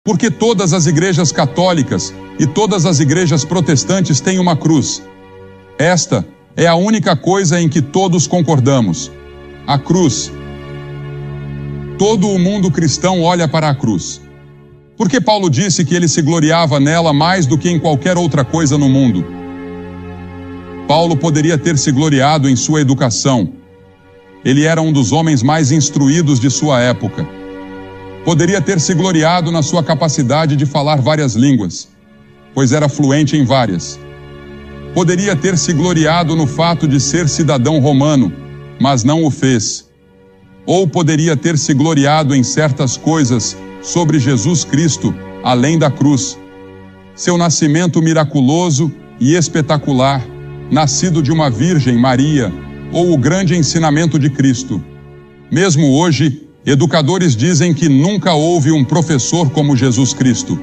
Porque todas as igrejas católicas e todas as igrejas protestantes têm uma cruz. Esta é a única coisa em que todos concordamos: a cruz. Todo o mundo cristão olha para a cruz. Porque Paulo disse que ele se gloriava nela mais do que em qualquer outra coisa no mundo. Paulo poderia ter se gloriado em sua educação. Ele era um dos homens mais instruídos de sua época. Poderia ter se gloriado na sua capacidade de falar várias línguas, pois era fluente em várias. Poderia ter se gloriado no fato de ser cidadão romano, mas não o fez. Ou poderia ter se gloriado em certas coisas sobre Jesus Cristo, além da cruz. Seu nascimento miraculoso e espetacular, nascido de uma Virgem Maria, ou o grande ensinamento de Cristo. Mesmo hoje, educadores dizem que nunca houve um professor como Jesus Cristo,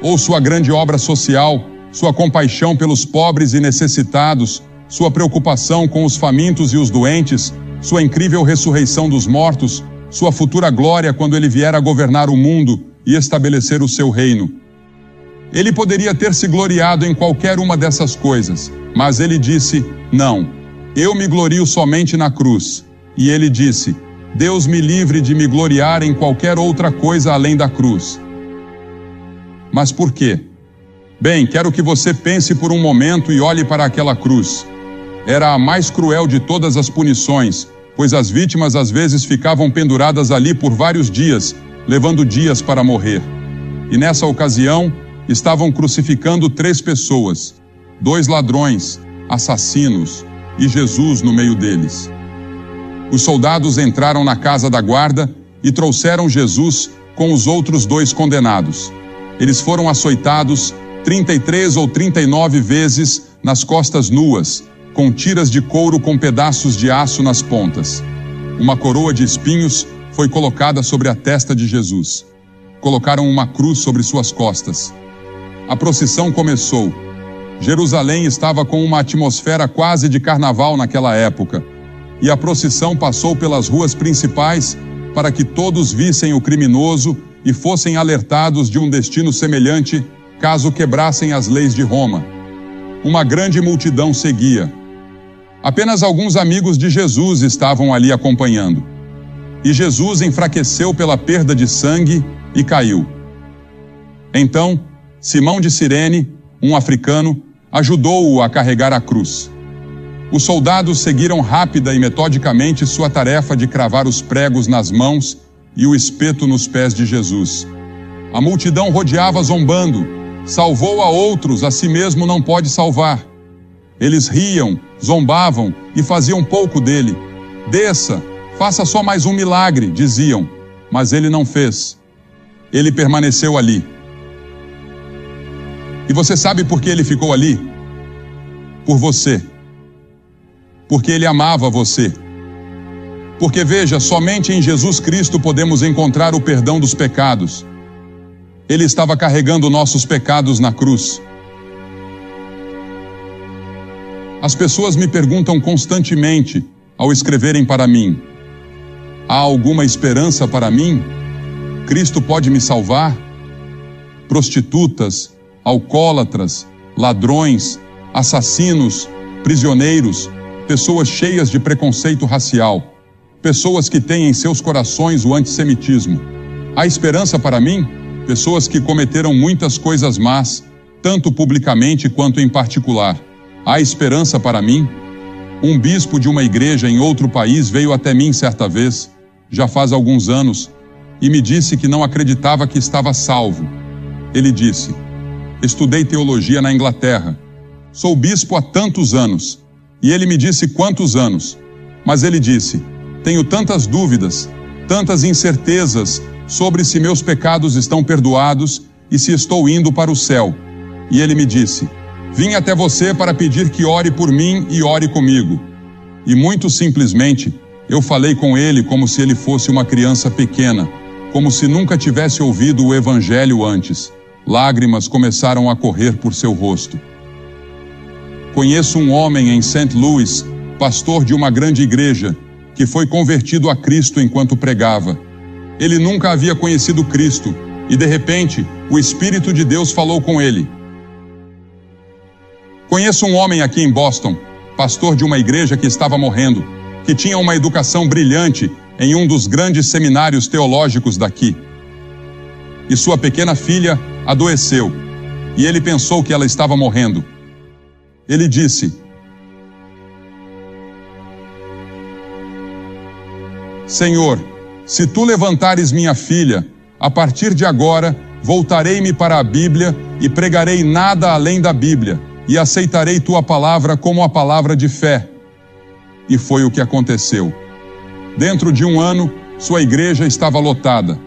ou sua grande obra social, sua compaixão pelos pobres e necessitados, sua preocupação com os famintos e os doentes, sua incrível ressurreição dos mortos, sua futura glória quando ele vier a governar o mundo e estabelecer o seu reino. Ele poderia ter se gloriado em qualquer uma dessas coisas, mas ele disse: não, eu me glorio somente na cruz. E ele disse: Deus me livre de me gloriar em qualquer outra coisa além da cruz. Mas por quê? Bem, quero que você pense por um momento e olhe para aquela cruz. Era a mais cruel de todas as punições, pois as vítimas às vezes ficavam penduradas ali por vários dias, levando dias para morrer. E nessa ocasião, estavam crucificando 3 pessoas, 2 ladrões, assassinos, e Jesus no meio deles. Os soldados entraram na casa da guarda e trouxeram Jesus com os outros 2 condenados. Eles foram açoitados 33 ou 39 vezes nas costas nuas, com tiras de couro com pedaços de aço nas pontas. Uma coroa de espinhos foi colocada sobre a testa de Jesus. Colocaram uma cruz sobre suas costas. A procissão começou. Jerusalém estava com uma atmosfera quase de carnaval naquela época. E a procissão passou pelas ruas principais para que todos vissem o criminoso e fossem alertados de um destino semelhante caso quebrassem as leis de Roma. Uma grande multidão seguia. Apenas alguns amigos de Jesus estavam ali acompanhando. E Jesus enfraqueceu pela perda de sangue e caiu. Então, Simão de Cirene, um africano, ajudou-o a carregar a cruz. Os soldados seguiram rápida e metodicamente sua tarefa de cravar os pregos nas mãos e o espeto nos pés de Jesus. A multidão rodeava zombando: salvou a outros, a si mesmo não pode salvar. Eles riam, zombavam e faziam pouco dele. Desça, faça só mais um milagre, diziam, mas ele não fez. Ele permaneceu ali. E você sabe por que ele ficou ali? Por você. Porque ele amava você. Porque veja, somente em Jesus Cristo podemos encontrar o perdão dos pecados. Ele estava carregando nossos pecados na cruz. As pessoas me perguntam constantemente, ao escreverem para mim: há alguma esperança para mim? Cristo pode me salvar? Prostitutas, alcoólatras, ladrões, assassinos, prisioneiros, pessoas cheias de preconceito racial, pessoas que têm em seus corações o antissemitismo. Há esperança para mim? Pessoas que cometeram muitas coisas más, tanto publicamente quanto em particular. Há esperança para mim? Um bispo de uma igreja em outro país veio até mim certa vez, já faz alguns anos, e me disse que não acreditava que estava salvo. Ele disse: estudei teologia na Inglaterra. Sou bispo há tantos anos. E ele me disse quantos anos. Mas ele disse: tenho tantas dúvidas, tantas incertezas sobre se meus pecados estão perdoados e se estou indo para o céu. E ele me disse: vim até você para pedir que ore por mim e ore comigo. E muito simplesmente, eu falei com ele como se ele fosse uma criança pequena, como se nunca tivesse ouvido o evangelho antes. Lágrimas começaram a correr por seu rosto. Conheço um homem em St. Louis, pastor de uma grande igreja, que foi convertido a Cristo enquanto pregava. Ele nunca havia conhecido Cristo, E de repente, o Espírito de Deus falou com ele. Conheço um homem aqui em Boston, pastor de uma igreja que estava morrendo, que tinha uma educação brilhante em um dos grandes seminários teológicos daqui. E sua pequena filha adoeceu, e ele pensou que ela estava morrendo. Ele disse: Senhor, se tu levantares minha filha, a partir de agora voltarei-me para a Bíblia e pregarei nada além da Bíblia, e aceitarei tua palavra como a palavra de fé. E foi o que aconteceu. Dentro de um ano, sua igreja estava lotada.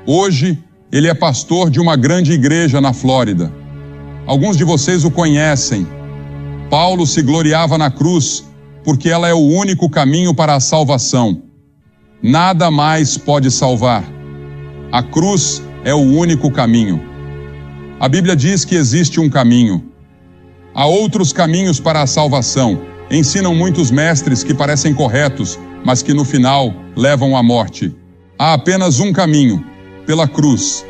Hoje, ele é pastor de uma grande igreja na Flórida. Alguns de vocês o conhecem. Paulo se gloriava na cruz, porque ela é o único caminho para a salvação. Nada mais pode salvar. A cruz é o único caminho. A Bíblia diz que existe um caminho. Há outros caminhos para a salvação. Ensinam muitos mestres que parecem corretos, mas que no final levam à morte. Há apenas um caminho, pela cruz.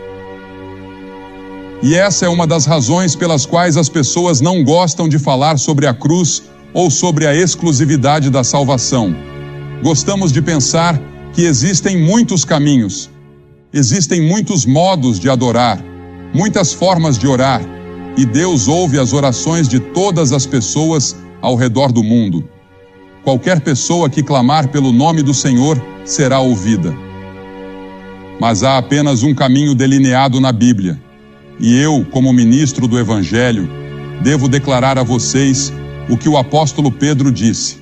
E essa é uma das razões pelas quais as pessoas não gostam de falar sobre a cruz ou sobre a exclusividade da salvação. Gostamos de pensar que existem muitos caminhos, existem muitos modos de adorar, muitas formas de orar, e Deus ouve as orações de todas as pessoas ao redor do mundo. Qualquer pessoa que clamar pelo nome do Senhor será ouvida. Mas há apenas um caminho delineado na Bíblia, e eu, como ministro do Evangelho, devo declarar a vocês o que o apóstolo Pedro disse.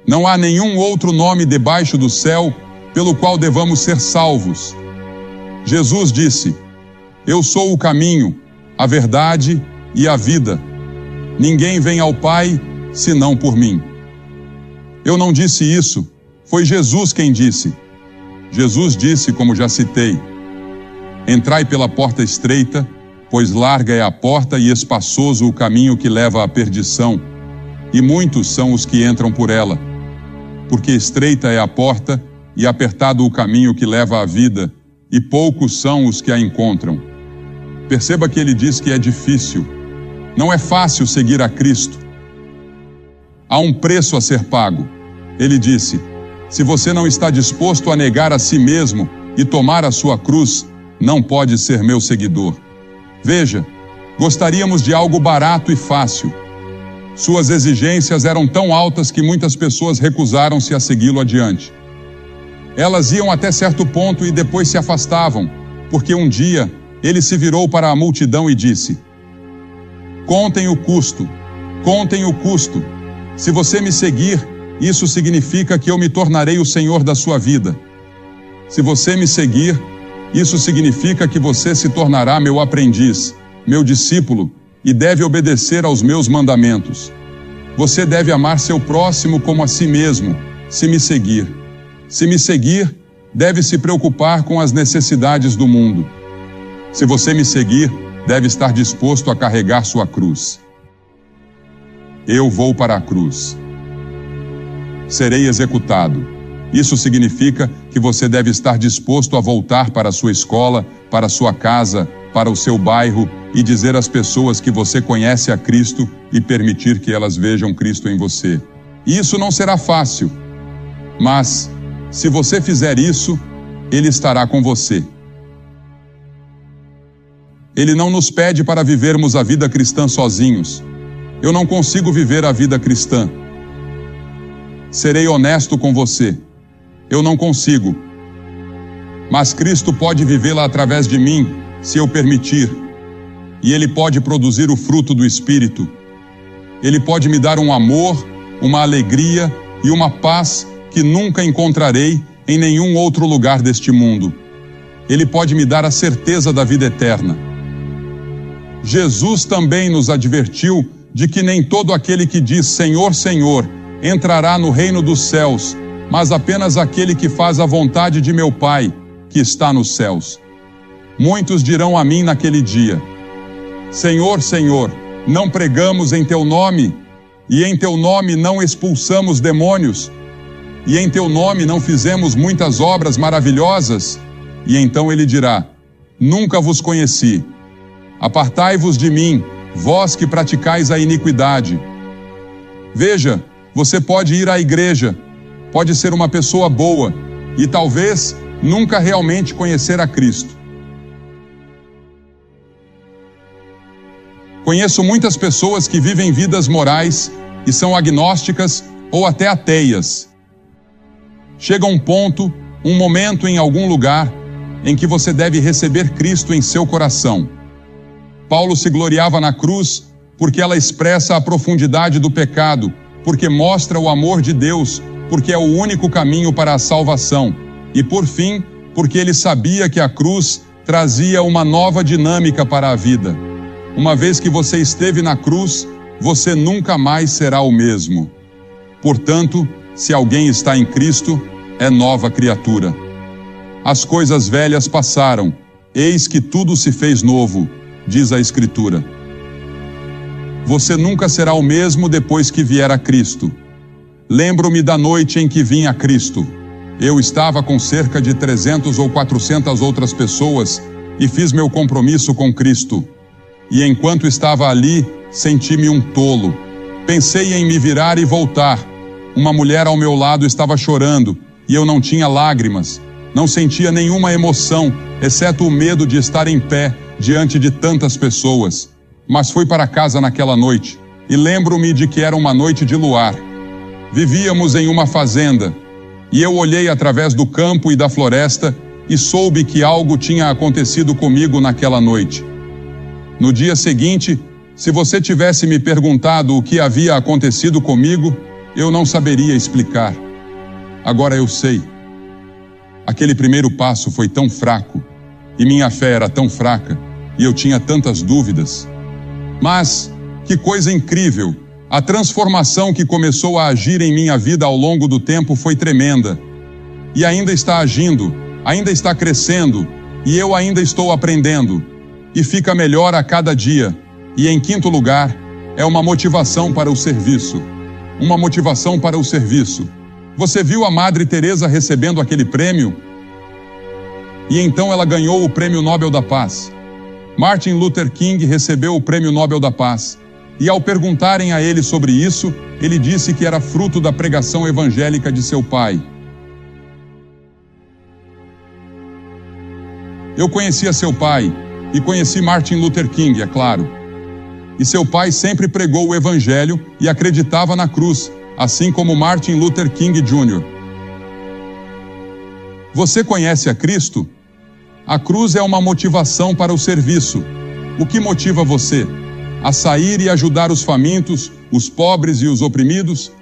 Não há nenhum outro nome debaixo do céu pelo qual devamos ser salvos. Jesus disse: Eu sou o caminho, a verdade e a vida. Ninguém vem ao Pai senão por mim. Eu não disse isso, foi Jesus quem disse. Jesus disse, como já citei: Entrai pela porta estreita, pois larga é a porta e espaçoso o caminho que leva à perdição, e muitos são os que entram por ela. Porque estreita é a porta e apertado o caminho que leva à vida, e poucos são os que a encontram. Perceba que ele diz que é difícil. Não é fácil seguir a Cristo. Há um preço a ser pago. Ele disse: se você não está disposto a negar a si mesmo e tomar a sua cruz, não pode ser meu seguidor. Veja, gostaríamos de algo barato e fácil. Suas exigências eram tão altas que muitas pessoas recusaram-se a segui-lo adiante. Elas iam até certo ponto e depois se afastavam, porque um dia ele se virou para a multidão e disse: Contem o custo, contem o custo. Se você me seguir, isso significa que eu me tornarei o Senhor da sua vida. Se você me seguir, isso significa que você se tornará meu aprendiz, meu discípulo, e deve obedecer aos meus mandamentos. Você deve amar seu próximo como a si mesmo, se me seguir. Se me seguir, deve se preocupar com as necessidades do mundo. Se você me seguir, deve estar disposto a carregar sua cruz. Eu vou para a cruz. Serei executado. Isso significa que você deve estar disposto a voltar para a sua escola, para a sua casa, para o seu bairro e dizer às pessoas que você conhece a Cristo e permitir que elas vejam Cristo em você. Isso não será fácil, mas se você fizer isso, Ele estará com você. Ele não nos pede para vivermos a vida cristã sozinhos. Eu não consigo viver a vida cristã. Serei honesto com você. Eu não consigo. Mas Cristo pode vivê-la através de mim, se eu permitir. E Ele pode produzir o fruto do Espírito. Ele pode me dar um amor, uma alegria e uma paz que nunca encontrarei em nenhum outro lugar deste mundo. Ele pode me dar a certeza da vida eterna. Jesus também nos advertiu de que nem todo aquele que diz Senhor, Senhor, entrará no reino dos céus, mas apenas aquele que faz a vontade de meu Pai, que está nos céus. Muitos dirão a mim naquele dia: Senhor, Senhor, não pregamos em Teu nome, e em Teu nome não expulsamos demônios, e em Teu nome não fizemos muitas obras maravilhosas? E então Ele dirá: nunca vos conheci. Apartai-vos de mim, vós que praticais a iniquidade. Veja, você pode ir à igreja, pode ser uma pessoa boa e talvez nunca realmente conhecer a Cristo. Conheço muitas pessoas que vivem vidas morais e são agnósticas ou até ateias. Chega um ponto, um momento em algum lugar, em que você deve receber Cristo em seu coração. Paulo se gloriava na cruz porque ela expressa a profundidade do pecado, porque mostra o amor de Deus, porque é o único caminho para a salvação. E por fim, porque ele sabia que a cruz trazia uma nova dinâmica para a vida. Uma vez que você esteve na cruz, você nunca mais será o mesmo. Portanto, se alguém está em Cristo, é nova criatura. As coisas velhas passaram, eis que tudo se fez novo, diz a Escritura. Você nunca será o mesmo depois que vier a Cristo. Lembro-me da noite em que vim a Cristo. Eu estava com cerca de 300 ou 400 outras pessoas e fiz meu compromisso com Cristo. E enquanto estava ali, senti-me um tolo. Pensei em me virar e voltar. Uma mulher ao meu lado estava chorando e eu não tinha lágrimas. Não sentia nenhuma emoção, exceto o medo de estar em pé diante de tantas pessoas. Mas fui para casa naquela noite e lembro-me de que era uma noite de luar. Vivíamos em uma fazenda e eu olhei através do campo e da floresta e soube que algo tinha acontecido comigo naquela noite. No dia seguinte, se você tivesse me perguntado o que havia acontecido comigo, eu não saberia explicar. Agora eu sei. Aquele primeiro passo foi tão fraco, e minha fé era tão fraca, e eu tinha tantas dúvidas. Mas, que coisa incrível! A transformação que começou a agir em minha vida ao longo do tempo foi tremenda. E ainda está agindo, ainda está crescendo, e eu ainda estou aprendendo. E fica melhor a cada dia. E em quinto lugar, é uma motivação para o serviço. Uma motivação para o serviço. Você viu a Madre Teresa recebendo aquele prêmio? E então ela ganhou o Prêmio Nobel da Paz. Martin Luther King recebeu o Prêmio Nobel da Paz. E ao perguntarem a ele sobre isso, ele disse que era fruto da pregação evangélica de seu pai. Eu conhecia seu pai e conheci Martin Luther King, é claro. E seu pai sempre pregou o evangelho e acreditava na cruz, assim como Martin Luther King Jr. Você conhece a Cristo? A cruz é uma motivação para o serviço. O que motiva você? A sair e ajudar os famintos, os pobres e os oprimidos?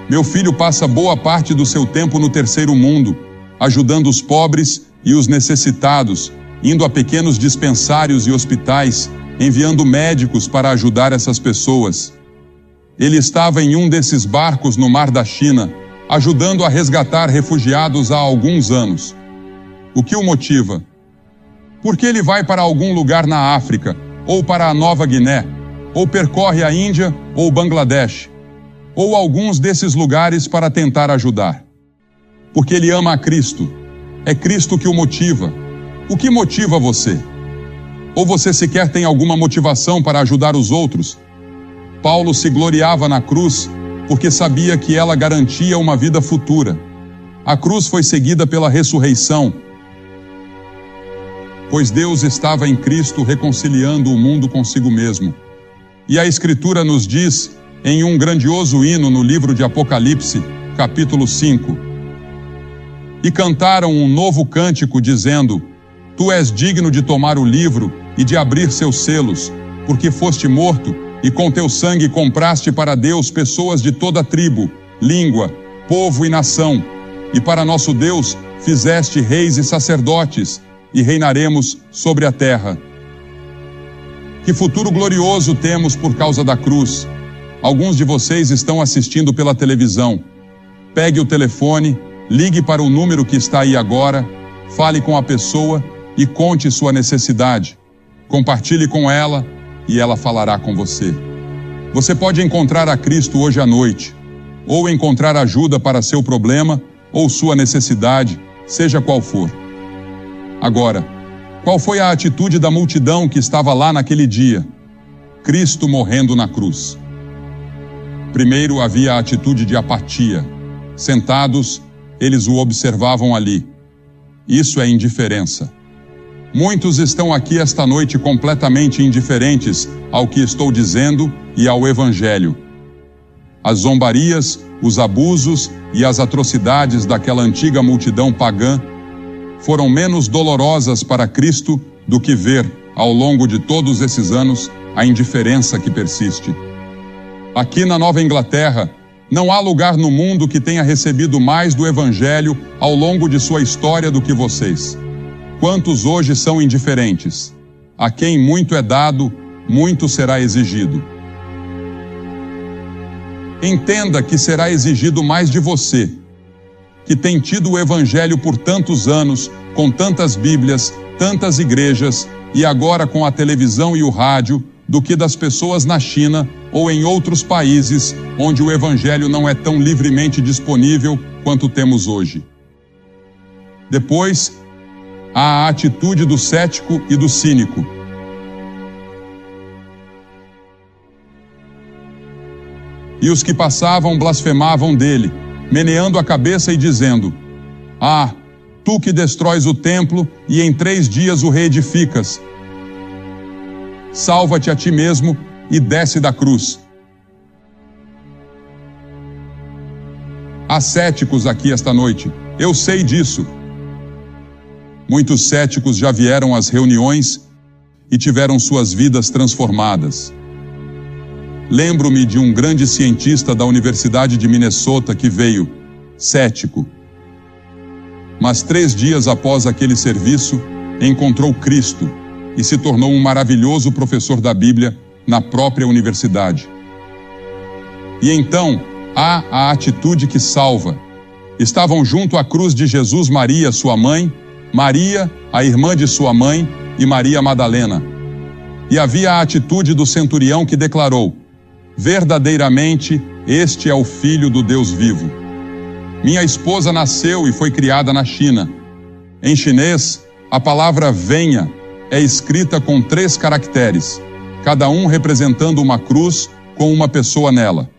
Meu filho passa boa parte do seu tempo no terceiro mundo, ajudando os pobres e os necessitados, indo a pequenos dispensários e hospitais, enviando médicos para ajudar essas pessoas. Ele estava em um desses barcos no Mar da China, ajudando a resgatar refugiados há alguns anos. O que o motiva? Por que ele vai para algum lugar na África, ou para a Nova Guiné, ou percorre a Índia ou Bangladesh, ou alguns desses lugares para tentar ajudar? Porque ele ama a Cristo. É Cristo que o motiva. O que motiva você? Ou você sequer tem alguma motivação para ajudar os outros? Paulo se gloriava na cruz porque sabia que ela garantia uma vida futura. A cruz foi seguida pela ressurreição, pois Deus estava em Cristo reconciliando o mundo consigo mesmo. E a Escritura nos diz, em um grandioso hino no livro de Apocalipse, capítulo 5, e cantaram um novo cântico dizendo: Tu és digno de tomar o livro e de abrir seus selos, porque foste morto e com teu sangue compraste para Deus pessoas de toda tribo, língua, povo e nação, e para nosso Deus fizeste reis e sacerdotes, e reinaremos sobre a terra. Que futuro glorioso temos por causa da cruz. Alguns de vocês estão assistindo pela televisão. Pegue o telefone, ligue para o número que está aí agora, fale com a pessoa e conte sua necessidade. Compartilhe com ela e ela falará com você. Você pode encontrar a Cristo hoje à noite, ou encontrar ajuda para seu problema ou sua necessidade, seja qual for. Agora, qual foi a atitude da multidão que estava lá naquele dia? Cristo morrendo na cruz. Primeiro havia a atitude de apatia. Sentados, eles o observavam ali. Isso é indiferença. Muitos estão aqui esta noite completamente indiferentes ao que estou dizendo e ao Evangelho. As zombarias, os abusos e as atrocidades daquela antiga multidão pagã foram menos dolorosas para Cristo do que ver, ao longo de todos esses anos, a indiferença que persiste. Aqui na Nova Inglaterra, não há lugar no mundo que tenha recebido mais do Evangelho ao longo de sua história do que vocês. Quantos hoje são indiferentes? A quem muito é dado, muito será exigido. Entenda que será exigido mais de você, que tem tido o Evangelho por tantos anos, com tantas Bíblias, tantas igrejas, e agora com a televisão e o rádio, do que das pessoas na China ou em outros países onde o Evangelho não é tão livremente disponível quanto temos hoje. Depois, há a atitude do cético e do cínico. E os que passavam blasfemavam dele, meneando a cabeça e dizendo: Ah, tu que destróis o templo e em 3 dias o reedificas, salva-te a ti mesmo e desce da cruz. Há céticos aqui esta noite, eu sei disso. Muitos céticos já vieram às reuniões e tiveram suas vidas transformadas. Lembro-me de um grande cientista da Universidade de Minnesota que veio, cético. Mas 3 dias após aquele serviço, encontrou Cristo e se tornou um maravilhoso professor da Bíblia na própria universidade. E então, há a atitude que salva. Estavam junto à cruz de Jesus Maria, sua mãe, Maria, a irmã de sua mãe, e Maria Madalena. E havia a atitude do centurião que declarou: verdadeiramente, este é o Filho do Deus vivo. Minha esposa nasceu e foi criada na China. Em chinês, a palavra venha é escrita com 3 caracteres, cada um representando uma cruz com uma pessoa nela.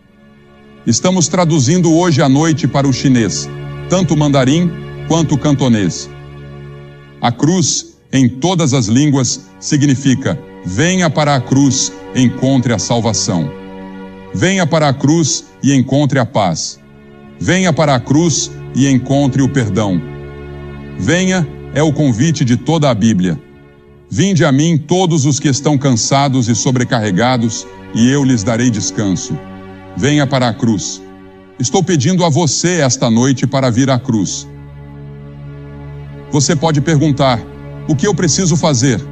Estamos traduzindo hoje à noite para o chinês, tanto o mandarim quanto o cantonês. A cruz, em todas as línguas, significa: venha para a cruz, encontre a salvação. Venha para a cruz e encontre a paz. Venha para a cruz e encontre o perdão. Venha é o convite de toda a Bíblia. Vinde a mim todos os que estão cansados e sobrecarregados, e eu lhes darei descanso. Venha para a cruz. Estou pedindo a você esta noite para vir à cruz. Você pode perguntar: o que eu preciso fazer?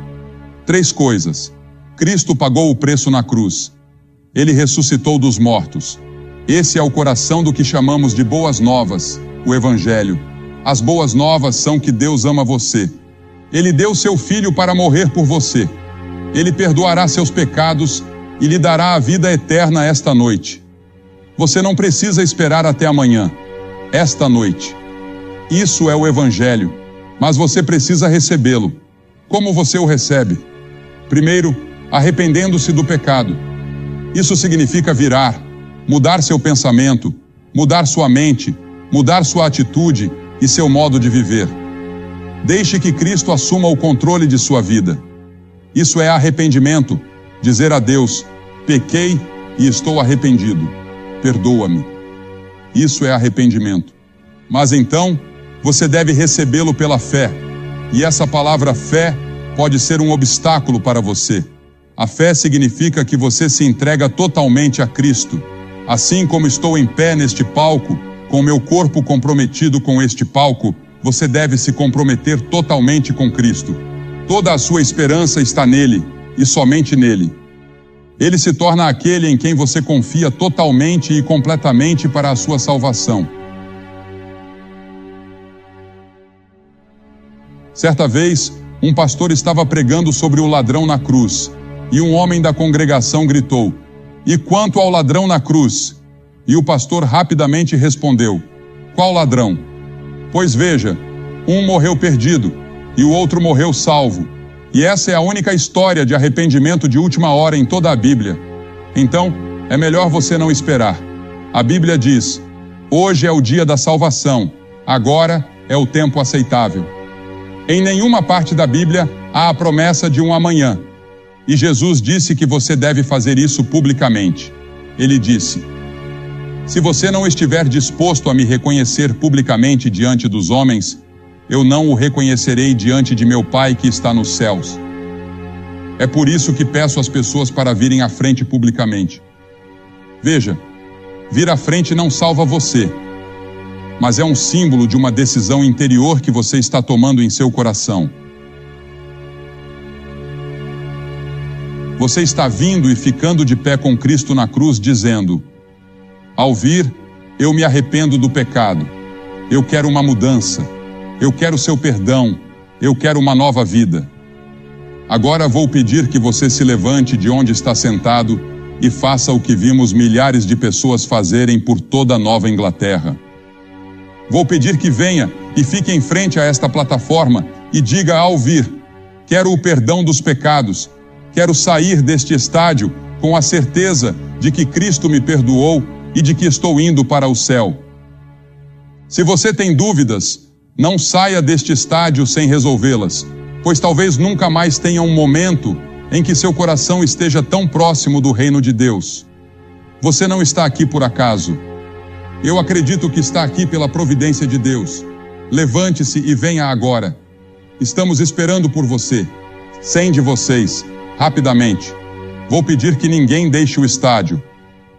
3 coisas. Cristo pagou o preço na cruz. Ele ressuscitou dos mortos. Esse é o coração do que chamamos de boas novas, o Evangelho. As boas novas são que Deus ama você. Ele deu seu Filho para morrer por você. Ele perdoará seus pecados e lhe dará a vida eterna esta noite. Você não precisa esperar até amanhã. Esta noite. Isso é o Evangelho, mas você precisa recebê-lo. Como você o recebe? Primeiro, arrependendo-se do pecado. Isso significa virar, mudar seu pensamento, mudar sua mente, mudar sua atitude e seu modo de viver. Deixe que Cristo assuma o controle de sua vida. Isso é arrependimento, dizer a Deus: pequei e estou arrependido. Perdoa-me. Isso é arrependimento. Mas então, você deve recebê-lo pela fé. E essa palavra fé pode ser um obstáculo para você. A fé significa que você se entrega totalmente a Cristo. Assim como estou em pé neste palco, com meu corpo comprometido com este palco, você deve se comprometer totalmente com Cristo. Toda a sua esperança está nele, e somente nele. Ele se torna aquele em quem você confia totalmente e completamente para a sua salvação. Certa vez, um pastor estava pregando sobre o ladrão na cruz, e um homem da congregação gritou: "E quanto ao ladrão na cruz?" E o pastor rapidamente respondeu: "Qual ladrão? Pois veja, um morreu perdido, e o outro morreu salvo. E essa é a única história de arrependimento de última hora em toda a Bíblia. Então, é melhor você não esperar. A Bíblia diz: hoje é o dia da salvação, agora é o tempo aceitável. Em nenhuma parte da Bíblia há a promessa de um amanhã. E Jesus disse que você deve fazer isso publicamente. Ele disse: se você não estiver disposto a me reconhecer publicamente diante dos homens, eu não o reconhecerei diante de meu Pai que está nos céus. É por isso que peço às pessoas para virem à frente publicamente. Veja, vir à frente não salva você, mas é um símbolo de uma decisão interior que você está tomando em seu coração. Você está vindo e ficando de pé com Cristo na cruz, dizendo: ao vir, eu me arrependo do pecado, eu quero uma mudança, eu quero seu perdão, eu quero uma nova vida. Agora vou pedir que você se levante de onde está sentado e faça o que vimos milhares de pessoas fazerem por toda a Nova Inglaterra. Vou pedir que venha e fique em frente a esta plataforma e diga ao vir: quero o perdão dos pecados, quero sair deste estádio com a certeza de que Cristo me perdoou e de que estou indo para o céu. Se você tem dúvidas, não saia deste estádio sem resolvê-las, pois talvez nunca mais tenha um momento em que seu coração esteja tão próximo do reino de Deus. Você não está aqui por acaso. Eu acredito que está aqui pela providência de Deus. Levante-se e venha agora. Estamos esperando por você. 100 de vocês, rapidamente. Vou pedir que ninguém deixe o estádio.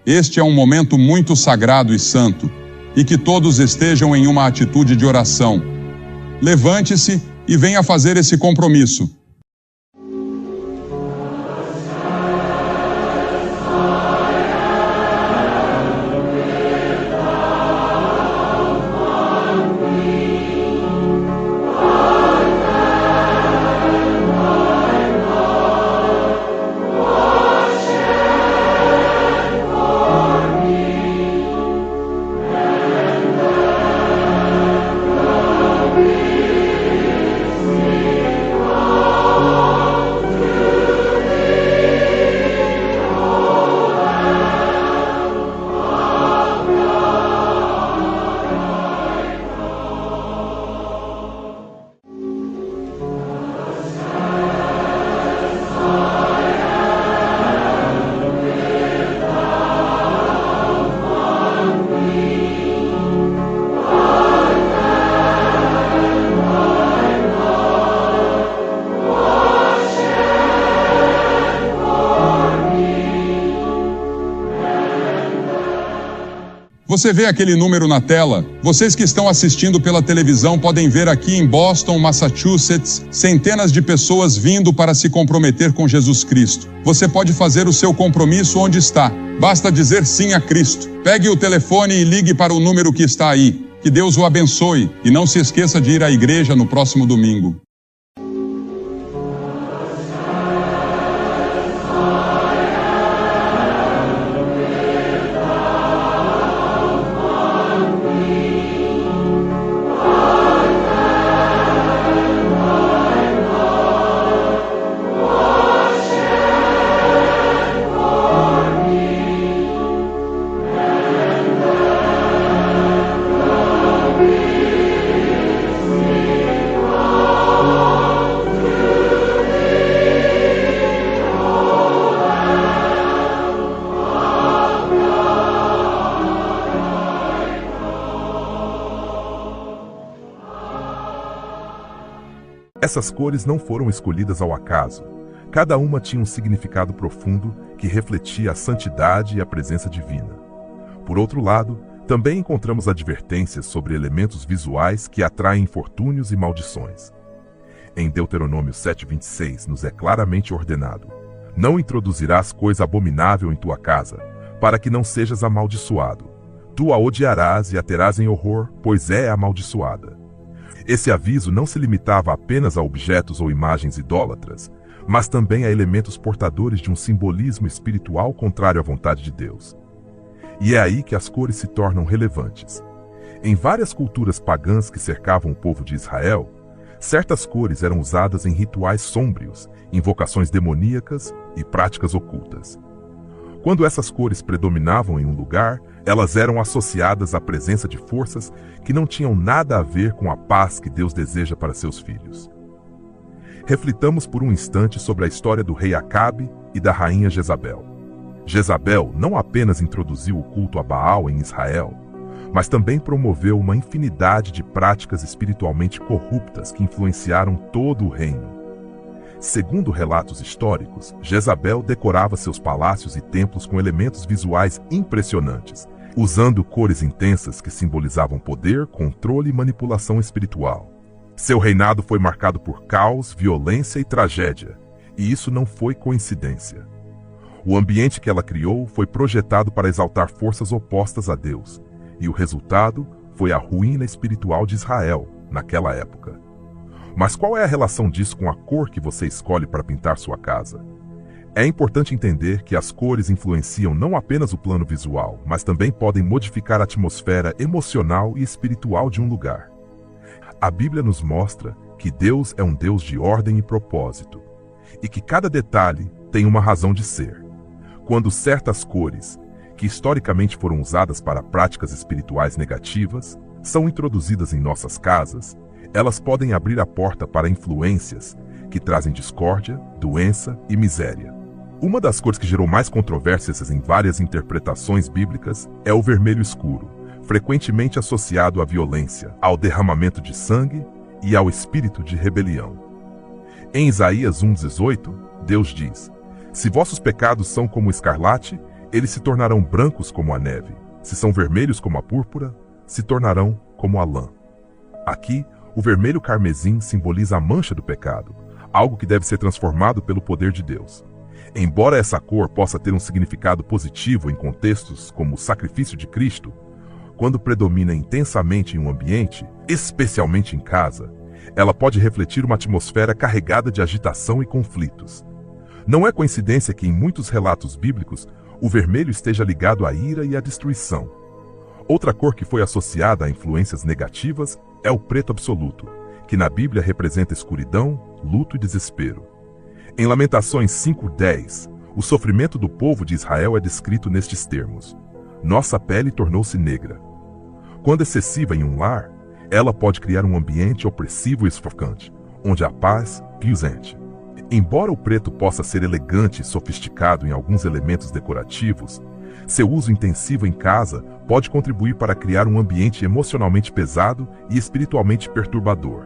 Este é um momento muito sagrado e santo, e que todos estejam em uma atitude de oração. Levante-se e venha fazer esse compromisso. Você vê aquele número na tela? Vocês que estão assistindo pela televisão podem ver aqui em Boston, Massachusetts, centenas de pessoas vindo para se comprometer com Jesus Cristo. Você pode fazer o seu compromisso onde está. Basta dizer sim a Cristo. Pegue o telefone e ligue para o número que está aí. Que Deus o abençoe e não se esqueça de ir à igreja no próximo domingo. Essas cores não foram escolhidas ao acaso. Cada uma tinha um significado profundo que refletia a santidade e a presença divina. Por outro lado, também encontramos advertências sobre elementos visuais que atraem infortúnios e maldições. Em Deuteronômio 7:26 nos é claramente ordenado: não introduzirás coisa abominável em tua casa, para que não sejas amaldiçoado. Tu a odiarás e a terás em horror, pois é amaldiçoada. Esse aviso não se limitava apenas a objetos ou imagens idólatras, mas também a elementos portadores de um simbolismo espiritual contrário à vontade de Deus. E é aí que as cores se tornam relevantes. Em várias culturas pagãs que cercavam o povo de Israel, Certas cores eram usadas em rituais sômbrios, invocações demoníacas e práticas ocultas. Quando essas cores predominavam em um lugar, elas eram associadas à presença de forças que não tinham nada a ver com a paz que Deus deseja para seus filhos. Reflitamos por um instante sobre a história do rei Acabe e da rainha Jezabel. Jezabel não apenas introduziu o culto a Baal em Israel, mas também promoveu uma infinidade de práticas espiritualmente corruptas que influenciaram todo o reino. Segundo relatos históricos, Jezabel decorava seus palácios e templos com elementos visuais impressionantes, usando cores intensas que simbolizavam poder, controle e manipulação espiritual. Seu reinado foi marcado por caos, violência e tragédia, e isso não foi coincidência. O ambiente que ela criou foi projetado para exaltar forças opostas a Deus, e o resultado foi a ruína espiritual de Israel, naquela época. Mas qual é a relação disso com a cor que você escolhe para pintar sua casa? É importante entender que as cores influenciam não apenas o plano visual, mas também podem modificar a atmosfera emocional e espiritual de um lugar. A Bíblia nos mostra que Deus é um Deus de ordem e propósito, e que cada detalhe tem uma razão de ser. Quando certas cores, que historicamente foram usadas para práticas espirituais negativas, são introduzidas em nossas casas, elas podem abrir a porta para influências que trazem discórdia, doença e miséria. Uma das cores que gerou mais controvérsias em várias interpretações bíblicas é o vermelho escuro, frequentemente associado à violência, ao derramamento de sangue e ao espírito de rebelião. Em Isaías 1,18, Deus diz: "Se vossos pecados são como o escarlate, eles se tornarão brancos como a neve. Se são vermelhos como a púrpura, se tornarão como a lã." Aqui, o vermelho carmesim simboliza a mancha do pecado, algo que deve ser transformado pelo poder de Deus. Embora essa cor possa ter um significado positivo em contextos como o sacrifício de Cristo, quando predomina intensamente em um ambiente, especialmente em casa, ela pode refletir uma atmosfera carregada de agitação e conflitos. Não é coincidência que em muitos relatos bíblicos o vermelho esteja ligado à ira e à destruição. Outra cor que foi associada a influências negativas é o preto absoluto, que na Bíblia representa escuridão, luto e desespero. Em Lamentações 5:10, o sofrimento do povo de Israel é descrito nestes termos: "Nossa pele tornou-se negra." Quando excessiva em um lar, ela pode criar um ambiente opressivo e sufocante, onde a paz é ausente. Embora o preto possa ser elegante e sofisticado em alguns elementos decorativos, seu uso intensivo em casa pode contribuir para criar um ambiente emocionalmente pesado e espiritualmente perturbador.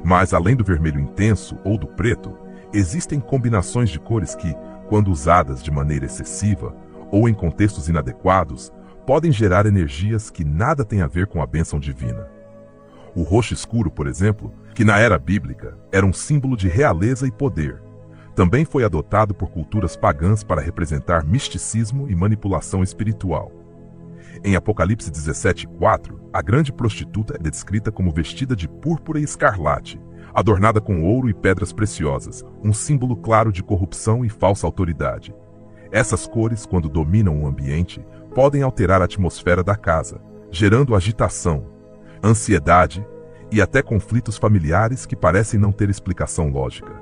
Mas além do vermelho intenso ou do preto, existem combinações de cores que, quando usadas de maneira excessiva ou em contextos inadequados, podem gerar energias que nada têm a ver com a bênção divina. O roxo escuro, por exemplo, que na era bíblica era um símbolo de realeza e poder, também foi adotado por culturas pagãs para representar misticismo e manipulação espiritual. Em Apocalipse 17:4, a grande prostituta é descrita como vestida de púrpura e escarlate, adornada com ouro e pedras preciosas, um símbolo claro de corrupção e falsa autoridade. Essas cores, quando dominam o ambiente, podem alterar a atmosfera da casa, gerando agitação, ansiedade e até conflitos familiares que parecem não ter explicação lógica.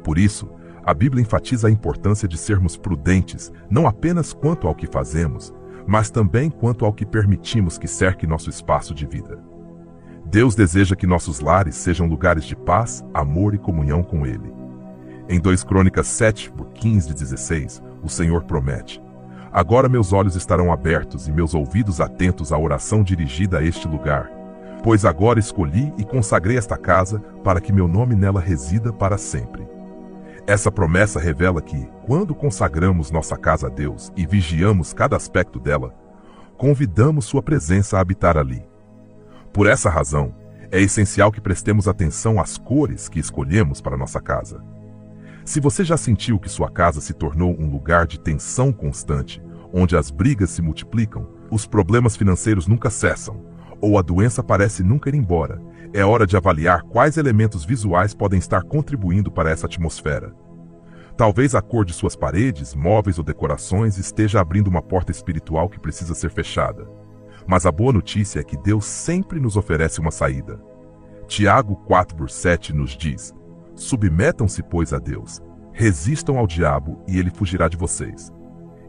Por isso, a Bíblia enfatiza a importância de sermos prudentes, não apenas quanto ao que fazemos, mas também quanto ao que permitimos que cerque nosso espaço de vida. Deus deseja que nossos lares sejam lugares de paz, amor e comunhão com Ele. Em 2 Crônicas 7:15-16, o Senhor promete: "Agora meus olhos estarão abertos e meus ouvidos atentos à oração dirigida a este lugar, pois agora escolhi e consagrei esta casa para que meu nome nela resida para sempre." Essa promessa revela que, quando consagramos nossa casa a Deus e vigiamos cada aspecto dela, convidamos sua presença a habitar ali. Por essa razão, é essencial que prestemos atenção às cores que escolhemos para nossa casa. Se você já sentiu que sua casa se tornou um lugar de tensão constante, onde as brigas se multiplicam, os problemas financeiros nunca cessam, ou a doença parece nunca ir embora, é hora de avaliar quais elementos visuais podem estar contribuindo para essa atmosfera. Talvez a cor de suas paredes, móveis ou decorações esteja abrindo uma porta espiritual que precisa ser fechada. Mas a boa notícia é que Deus sempre nos oferece uma saída. Tiago 4:7 nos diz: submetam-se, pois, a Deus, resistam ao diabo e ele fugirá de vocês.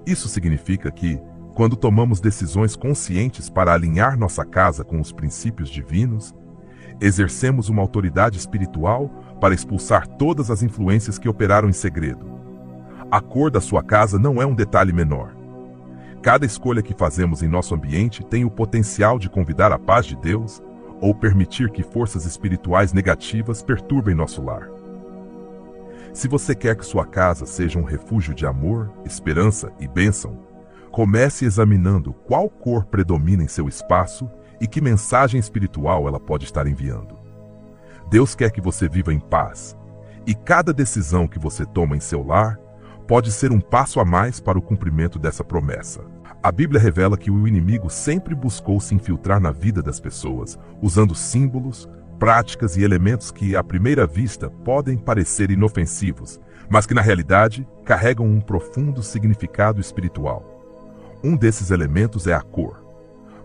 Isso significa que, quando tomamos decisões conscientes para alinhar nossa casa com os princípios divinos, exercemos uma autoridade espiritual para expulsar todas as influências que operaram em segredo. A cor da sua casa não é um detalhe menor. Cada escolha que fazemos em nosso ambiente tem o potencial de convidar a paz de Deus ou permitir que forças espirituais negativas perturbem nosso lar. Se você quer que sua casa seja um refúgio de amor, esperança e bênção, comece examinando qual cor predomina em seu espaço e que mensagem espiritual ela pode estar enviando. Deus quer que você viva em paz, e cada decisão que você toma em seu lar pode ser um passo a mais para o cumprimento dessa promessa. A Bíblia revela que o inimigo sempre buscou se infiltrar na vida das pessoas, usando símbolos, práticas e elementos que, à primeira vista, podem parecer inofensivos, mas que, na realidade, carregam um profundo significado espiritual. Um desses elementos é a cor.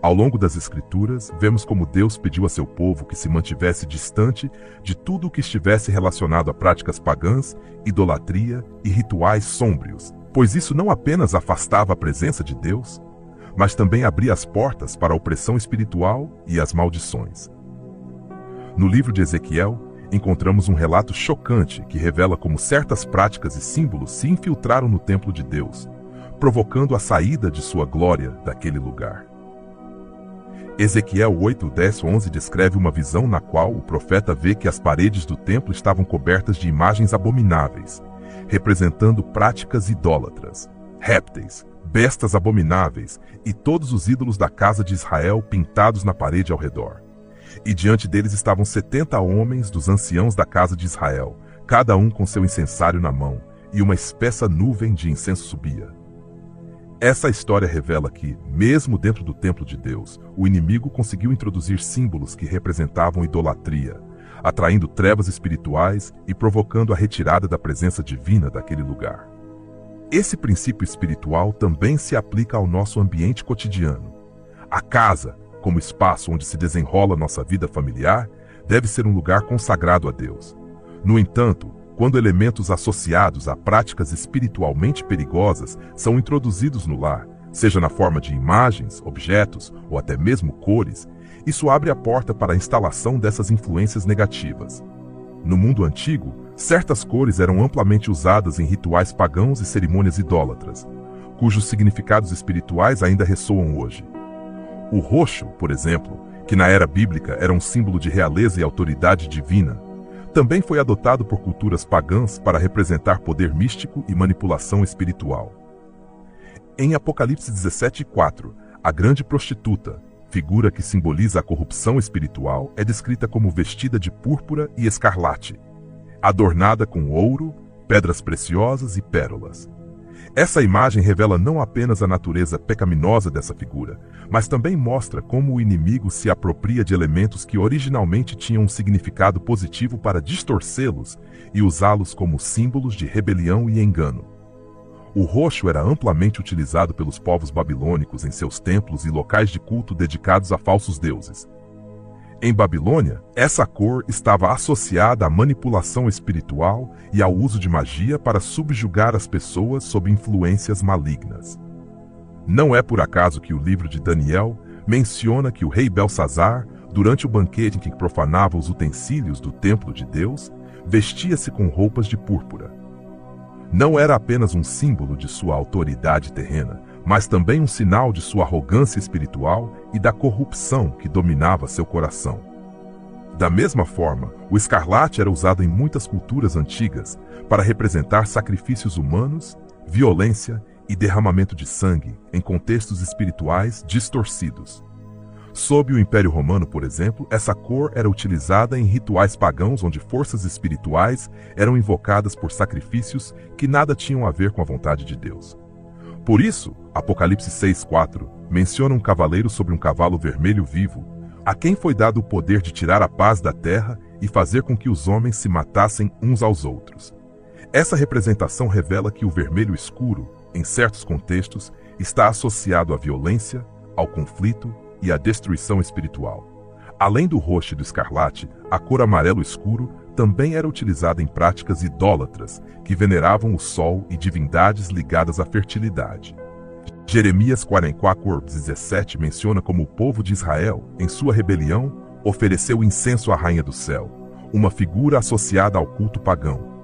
Ao longo das Escrituras, vemos como Deus pediu a seu povo que se mantivesse distante de tudo o que estivesse relacionado a práticas pagãs, idolatria e rituais sômbrios, pois isso não apenas afastava a presença de Deus, mas também abria as portas para a opressão espiritual e as maldições. No livro de Ezequiel, encontramos um relato chocante que revela como certas práticas e símbolos se infiltraram no templo de Deus, provocando a saída de sua glória daquele lugar. Ezequiel 8:10-11 descreve uma visão na qual o profeta vê que as paredes do templo estavam cobertas de imagens abomináveis, representando práticas idólatras, répteis, bestas abomináveis e todos os ídolos da casa de Israel pintados na parede ao redor. E diante deles estavam 70 homens dos anciãos da casa de Israel, cada um com seu incensário na mão, e uma espessa nuvem de incenso subia. Essa história revela que, mesmo dentro do templo de Deus, o inimigo conseguiu introduzir símbolos que representavam idolatria, atraindo trevas espirituais e provocando a retirada da presença divina daquele lugar. Esse princípio espiritual também se aplica ao nosso ambiente cotidiano. A casa, como espaço onde se desenrola nossa vida familiar, deve ser um lugar consagrado a Deus. No entanto, quando elementos associados a práticas espiritualmente perigosas são introduzidos no lar, seja na forma de imagens, objetos ou até mesmo cores, isso abre a porta para a instalação dessas influências negativas. No mundo antigo, certas cores eram amplamente usadas em rituais pagãos e cerimônias idólatras, cujos significados espirituais ainda ressoam hoje. O roxo, por exemplo, que na era bíblica era um símbolo de realeza e autoridade divina, também foi adotado por culturas pagãs para representar poder místico e manipulação espiritual. Em Apocalipse 17:4, a grande prostituta, figura que simboliza a corrupção espiritual, é descrita como vestida de púrpura e escarlate, adornada com ouro, pedras preciosas e pérolas. Essa imagem revela não apenas a natureza pecaminosa dessa figura, mas também mostra como o inimigo se apropria de elementos que originalmente tinham um significado positivo para distorcê-los e usá-los como símbolos de rebelião e engano. O roxo era amplamente utilizado pelos povos babilônicos em seus templos e locais de culto dedicados a falsos deuses. Em Babilônia, essa cor estava associada à manipulação espiritual e ao uso de magia para subjugar as pessoas sob influências malignas. Não é por acaso que o livro de Daniel menciona que o rei Belsazar, durante o banquete em que profanava os utensílios do templo de Deus, vestia-se com roupas de púrpura. Não era apenas um símbolo de sua autoridade terrena, mas também um sinal de sua arrogância espiritual e da corrupção que dominava seu coração. Da mesma forma, o escarlate era usado em muitas culturas antigas para representar sacrifícios humanos, violência e derramamento de sangue em contextos espirituais distorcidos. Sob o Império Romano, por exemplo, essa cor era utilizada em rituais pagãos onde forças espirituais eram invocadas por sacrifícios que nada tinham a ver com a vontade de Deus. Por isso, Apocalipse 6:4 menciona um cavaleiro sobre um cavalo vermelho vivo, a quem foi dado o poder de tirar a paz da terra e fazer com que os homens se matassem uns aos outros. Essa representação revela que o vermelho escuro, em certos contextos, está associado à violência, ao conflito e à destruição espiritual. Além do roxo e do escarlate, a cor amarelo escuro também era utilizada em práticas idólatras, que veneravam o sol e divindades ligadas à fertilidade. Jeremias 44:17 menciona como o povo de Israel, em sua rebelião, ofereceu incenso à rainha do céu, uma figura associada ao culto pagão.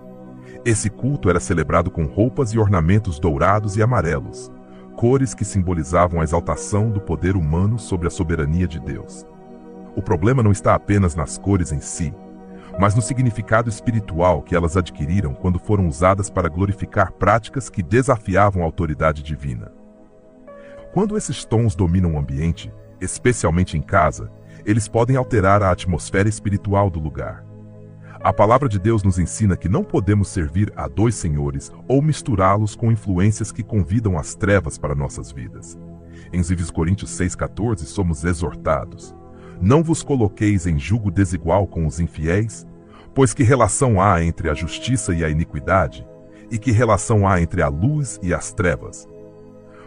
Esse culto era celebrado com roupas e ornamentos dourados e amarelos, cores que simbolizavam a exaltação do poder humano sobre a soberania de Deus. O problema não está apenas nas cores em si, mas no significado espiritual que elas adquiriram quando foram usadas para glorificar práticas que desafiavam a autoridade divina. Quando esses tons dominam o ambiente, especialmente em casa, eles podem alterar a atmosfera espiritual do lugar. A palavra de Deus nos ensina que não podemos servir a dois senhores ou misturá-los com influências que convidam as trevas para nossas vidas. Em 2 Coríntios 6,14 somos exortados: não vos coloqueis em julgo desigual com os infiéis, pois que relação há entre a justiça e a iniquidade, e que relação há entre a luz e as trevas?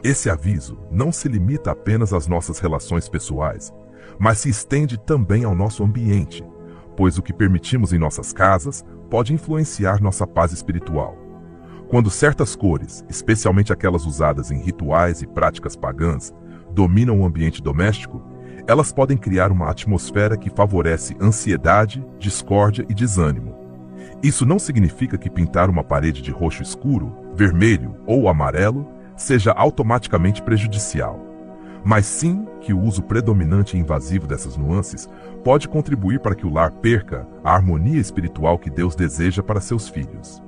Esse aviso não se limita apenas às nossas relações pessoais, mas se estende também ao nosso ambiente, pois o que permitimos em nossas casas pode influenciar nossa paz espiritual. Quando certas cores, especialmente aquelas usadas em rituais e práticas pagãs, dominam o ambiente doméstico, elas podem criar uma atmosfera que favorece ansiedade, discórdia e desânimo. Isso não significa que pintar uma parede de roxo escuro, vermelho ou amarelo seja automaticamente prejudicial, mas sim que o uso predominante e invasivo dessas nuances pode contribuir para que o lar perca a harmonia espiritual que Deus deseja para seus filhos.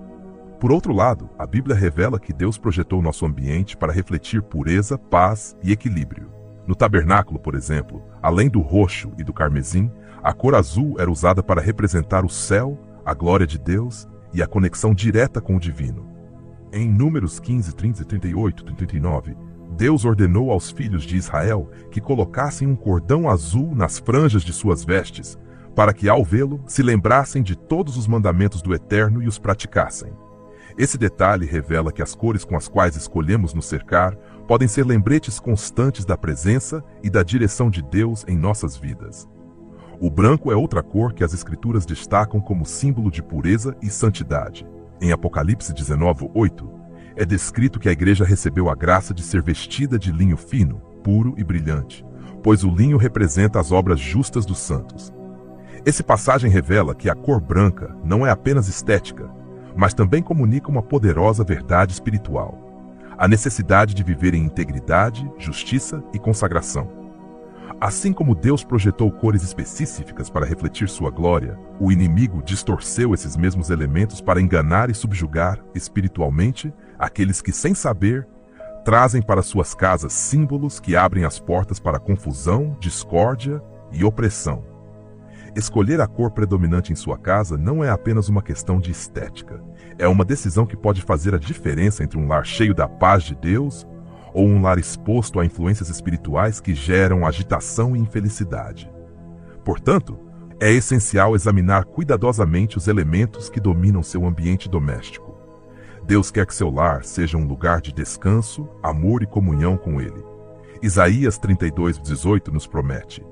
Por outro lado, a Bíblia revela que Deus projetou nosso ambiente para refletir pureza, paz e equilíbrio. No tabernáculo, por exemplo, além do roxo e do carmesim, a cor azul era usada para representar o céu, a glória de Deus e a conexão direta com o divino. Em Números 15, 30, 38 e 39, Deus ordenou aos filhos de Israel que colocassem um cordão azul nas franjas de suas vestes, para que, ao vê-lo, se lembrassem de todos os mandamentos do Eterno e os praticassem. Esse detalhe revela que as cores com as quais escolhemos nos cercar podem ser lembretes constantes da presença e da direção de Deus em nossas vidas. O branco é outra cor que as Escrituras destacam como símbolo de pureza e santidade. Em Apocalipse 19:8, é descrito que a igreja recebeu a graça de ser vestida de linho fino, puro e brilhante, pois o linho representa as obras justas dos santos. Essa passagem revela que a cor branca não é apenas estética, mas também comunica uma poderosa verdade espiritual: a necessidade de viver em integridade, justiça e consagração. Assim como Deus projetou cores específicas para refletir sua glória, o inimigo distorceu esses mesmos elementos para enganar e subjugar espiritualmente aqueles que, sem saber, trazem para suas casas símbolos que abrem as portas para confusão, discórdia e opressão. Escolher a cor predominante em sua casa não é apenas uma questão de estética. É uma decisão que pode fazer a diferença entre um lar cheio da paz de Deus ou um lar exposto a influências espirituais que geram agitação e infelicidade. Portanto, é essencial examinar cuidadosamente os elementos que dominam seu ambiente doméstico. Deus quer que seu lar seja um lugar de descanso, amor e comunhão com Ele. Isaías 32:18 nos promete: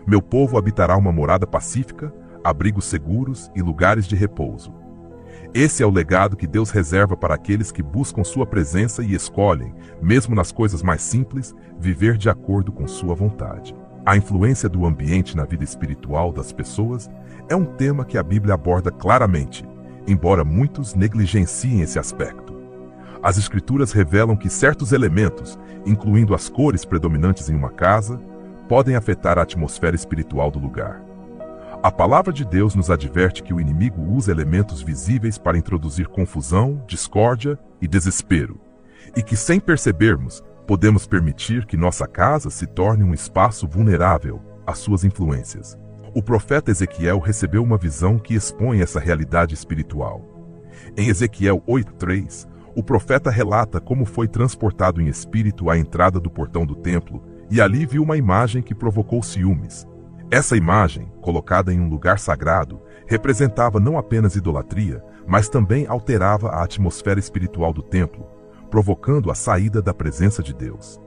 meu povo habitará uma morada pacífica, abrigos seguros e lugares de repouso. Esse é o legado que Deus reserva para aqueles que buscam sua presença e escolhem, mesmo nas coisas mais simples, viver de acordo com sua vontade. A influência do ambiente na vida espiritual das pessoas é um tema que a Bíblia aborda claramente, embora muitos negligenciem esse aspecto. As Escrituras revelam que certos elementos, incluindo as cores predominantes em uma casa, podem afetar a atmosfera espiritual do lugar. A palavra de Deus nos adverte que o inimigo usa elementos visíveis para introduzir confusão, discórdia e desespero, e que, sem percebermos, podemos permitir que nossa casa se torne um espaço vulnerável às suas influências. O profeta Ezequiel recebeu uma visão que expõe essa realidade espiritual. Em Ezequiel 8:3, o profeta relata como foi transportado em espírito à entrada do portão do templo e ali viu uma imagem que provocou ciúmes. Essa imagem, colocada em um lugar sagrado, representava não apenas idolatria, mas também alterava a atmosfera espiritual do templo, provocando a saída da presença de Deus.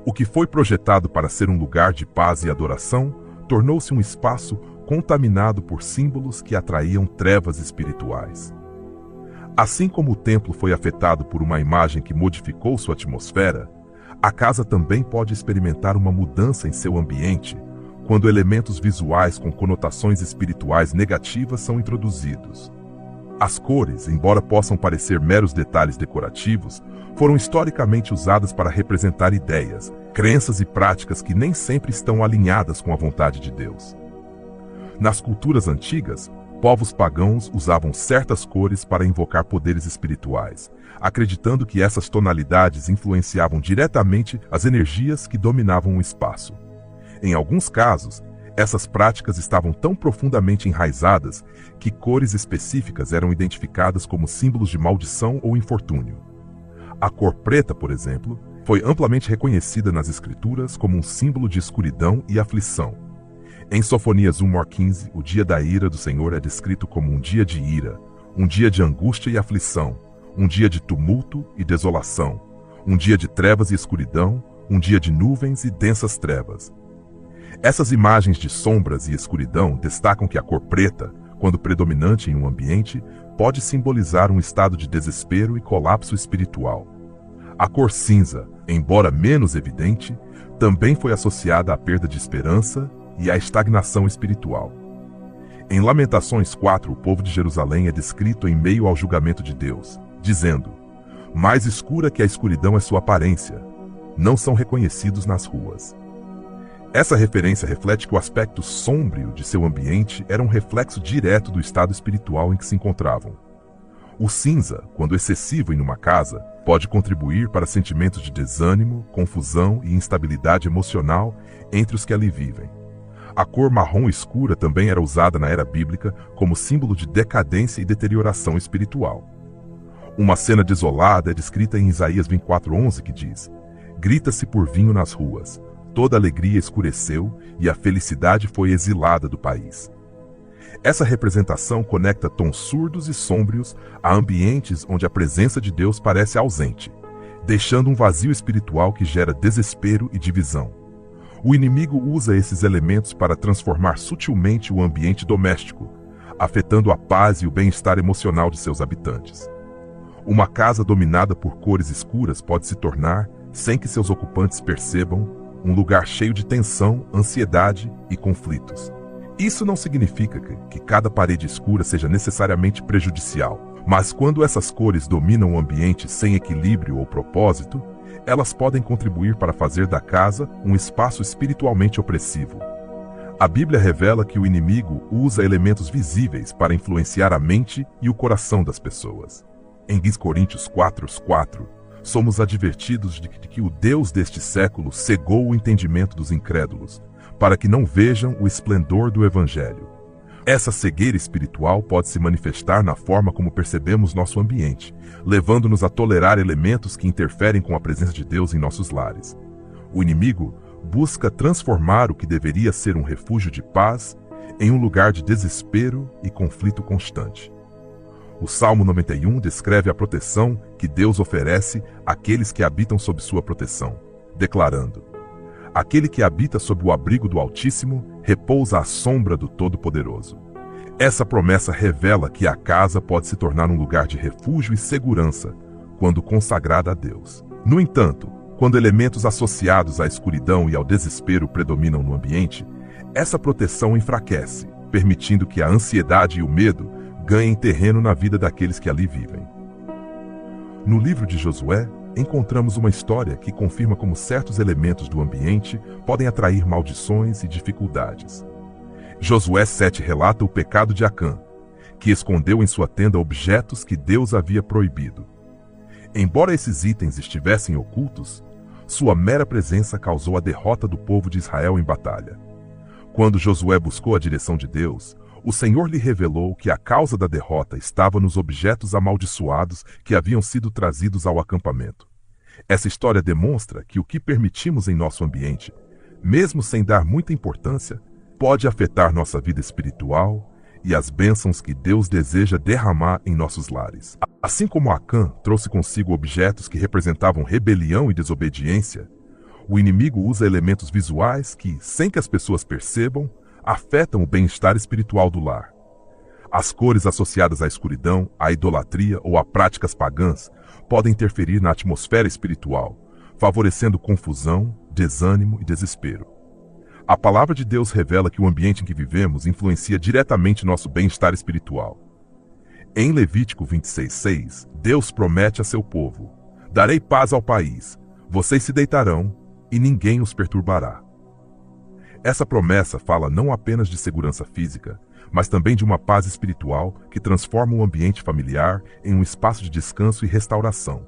O que foi projetado para ser um lugar de paz e adoração tornou-se um espaço contaminado por símbolos que atraíam trevas espirituais. Assim como o templo foi afetado por uma imagem que modificou sua atmosfera, a casa também pode experimentar uma mudança em seu ambiente quando elementos visuais com conotações espirituais negativas são introduzidos. As cores, embora possam parecer meros detalhes decorativos, foram historicamente usadas para representar ideias, crenças e práticas que nem sempre estão alinhadas com a vontade de Deus. Nas culturas antigas, povos pagãos usavam certas cores para invocar poderes espirituais, acreditando que essas tonalidades influenciavam diretamente as energias que dominavam o espaço. Em alguns casos, essas práticas estavam tão profundamente enraizadas que cores específicas eram identificadas como símbolos de maldição ou infortúnio. A cor preta, por exemplo, foi amplamente reconhecida nas Escrituras como um símbolo de escuridão e aflição. Em Sofonias 1:15, o dia da ira do Senhor é descrito como um dia de ira, um dia de angústia e aflição, um dia de tumulto e desolação, um dia de trevas e escuridão, um dia de nuvens e densas trevas. Essas imagens de sombras e escuridão destacam que a cor preta, quando predominante em um ambiente, pode simbolizar um estado de desespero e colapso espiritual. A cor cinza, embora menos evidente, também foi associada à perda de esperança e à estagnação espiritual. Em Lamentações 4, o povo de Jerusalém é descrito em meio ao julgamento de Deus, dizendo: mais escura que a escuridão é sua aparência, não são reconhecidos nas ruas. Essa referência reflete que o aspecto sômbrio de seu ambiente era um reflexo direto do estado espiritual em que se encontravam. O cinza, quando excessivo em uma casa, pode contribuir para sentimentos de desânimo, confusão e instabilidade emocional entre os que ali vivem. A cor marrom escura também era usada na era bíblica como símbolo de decadência e deterioração espiritual. Uma cena desolada é descrita em Isaías 24:11, que diz: grita-se por vinho nas ruas, toda alegria escureceu e a felicidade foi exilada do país. Essa representação conecta tons surdos e sômbrios a ambientes onde a presença de Deus parece ausente, deixando um vazio espiritual que gera desespero e divisão. O inimigo usa esses elementos para transformar sutilmente o ambiente doméstico, afetando a paz e o bem-estar emocional de seus habitantes. Uma casa dominada por cores escuras pode se tornar, sem que seus ocupantes percebam, um lugar cheio de tensão, ansiedade e conflitos. Isso não significa que cada parede escura seja necessariamente prejudicial, mas quando essas cores dominam o ambiente sem equilíbrio ou propósito, elas podem contribuir para fazer da casa um espaço espiritualmente opressivo. A Bíblia revela que o inimigo usa elementos visíveis para influenciar a mente e o coração das pessoas. Em 2 Coríntios 4:4, somos advertidos de que o Deus deste século cegou o entendimento dos incrédulos, para que não vejam o esplendor do Evangelho. Essa cegueira espiritual pode se manifestar na forma como percebemos nosso ambiente, levando-nos a tolerar elementos que interferem com a presença de Deus em nossos lares. O inimigo busca transformar o que deveria ser um refúgio de paz em um lugar de desespero e conflito constante. O Salmo 91 descreve a proteção que Deus oferece àqueles que habitam sob sua proteção, declarando: aquele que habita sob o abrigo do Altíssimo repousa à sombra do Todo-Poderoso. Essa promessa revela que a casa pode se tornar um lugar de refúgio e segurança quando consagrada a Deus. No entanto, quando elementos associados à escuridão e ao desespero predominam no ambiente, essa proteção enfraquece, permitindo que a ansiedade e o medo ganhem terreno na vida daqueles que ali vivem. No livro de Josué, encontramos uma história que confirma como certos elementos do ambiente podem atrair maldições e dificuldades. Josué 7 relata o pecado de Acã, que escondeu em sua tenda objetos que Deus havia proibido. Embora esses itens estivessem ocultos, sua mera presença causou a derrota do povo de Israel em batalha. Quando Josué buscou a direção de Deus, o Senhor lhe revelou que a causa da derrota estava nos objetos amaldiçoados que haviam sido trazidos ao acampamento. Essa história demonstra que o que permitimos em nosso ambiente, mesmo sem dar muita importância, pode afetar nossa vida espiritual e as bênçãos que Deus deseja derramar em nossos lares. Assim como Acã trouxe consigo objetos que representavam rebelião e desobediência, O inimigo usa elementos visuais que, sem que as pessoas percebam, afetam o bem-estar espiritual do lar. As cores associadas à escuridão, à idolatria ou a práticas pagãs podem interferir na atmosfera espiritual, favorecendo confusão, desânimo e desespero. A palavra de Deus revela que o ambiente em que vivemos influencia diretamente nosso bem-estar espiritual. Em Levítico 26:6, Deus promete a seu povo: darei paz ao país, vocês se deitarão e ninguém os perturbará. Essa promessa fala não apenas de segurança física, mas também de uma paz espiritual que transforma o ambiente familiar em um espaço de descanso e restauração.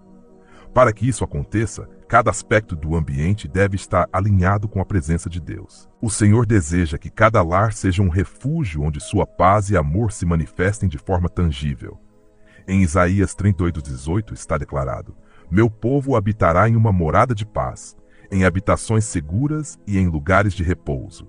Para que isso aconteça, cada aspecto do ambiente deve estar alinhado com a presença de Deus. O Senhor deseja que cada lar seja um refúgio onde sua paz e amor se manifestem de forma tangível. Em Isaías 38:18 está declarado: meu povo habitará em uma morada de paz, em habitações seguras e em lugares de repouso.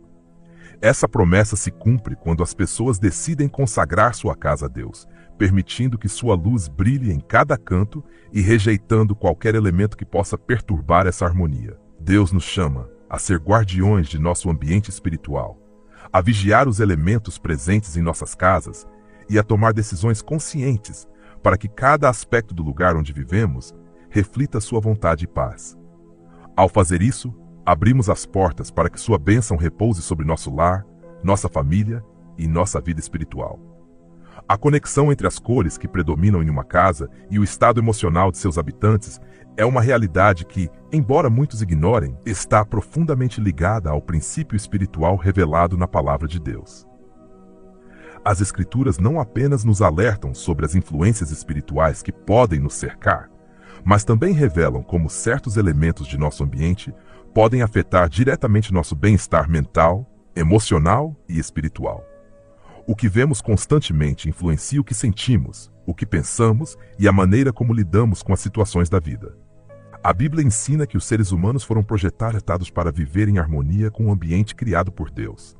Essa promessa se cumpre quando as pessoas decidem consagrar sua casa a Deus, permitindo que sua luz brilhe em cada canto e rejeitando qualquer elemento que possa perturbar essa harmonia. Deus nos chama a ser guardiões de nosso ambiente espiritual, a vigiar os elementos presentes em nossas casas e a tomar decisões conscientes para que cada aspecto do lugar onde vivemos reflita sua vontade e paz. Ao fazer isso, abrimos as portas para que sua bênção repouse sobre nosso lar, nossa família e nossa vida espiritual. A conexão entre as cores que predominam em uma casa e o estado emocional de seus habitantes é uma realidade que, embora muitos ignorem, está profundamente ligada ao princípio espiritual revelado na Palavra de Deus. As Escrituras não apenas nos alertam sobre as influências espirituais que podem nos cercar, mas também revelam como certos elementos de nosso ambiente podem afetar diretamente nosso bem-estar mental, emocional e espiritual. O que vemos constantemente influencia o que sentimos, o que pensamos e a maneira como lidamos com as situações da vida. A Bíblia ensina que os seres humanos foram projetados para viver em harmonia com o ambiente criado por Deus.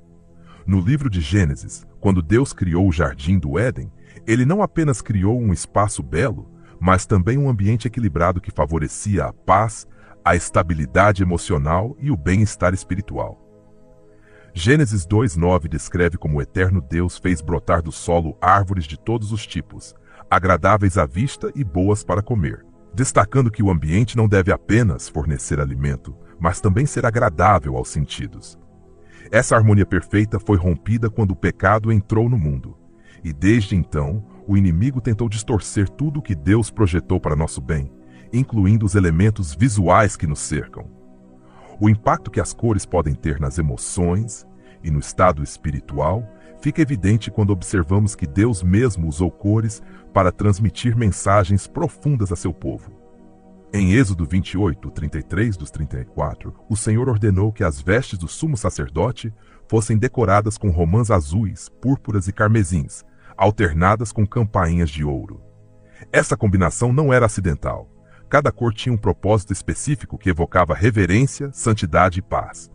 No livro de Gênesis, quando Deus criou o jardim do Éden, ele não apenas criou um espaço belo, mas também um ambiente equilibrado que favorecia a paz, a estabilidade emocional e o bem-estar espiritual. Gênesis 2:9 descreve como o eterno Deus fez brotar do solo árvores de todos os tipos, agradáveis à vista e boas para comer, destacando que o ambiente não deve apenas fornecer alimento, mas também ser agradável aos sentidos. Essa harmonia perfeita foi rompida quando o pecado entrou no mundo, e desde então, o inimigo tentou distorcer tudo o que Deus projetou para nosso bem, incluindo os elementos visuais que nos cercam. O impacto que as cores podem ter nas emoções e no estado espiritual fica evidente quando observamos que Deus mesmo usou cores para transmitir mensagens profundas a seu povo. Em Êxodo 28, 33-34, o Senhor ordenou que as vestes do sumo sacerdote fossem decoradas com romãs azuis, púrpuras e carmesins, alternadas com campainhas de ouro. Essa combinação não era acidental. Cada cor tinha um propósito específico que evocava reverência, santidade e paz.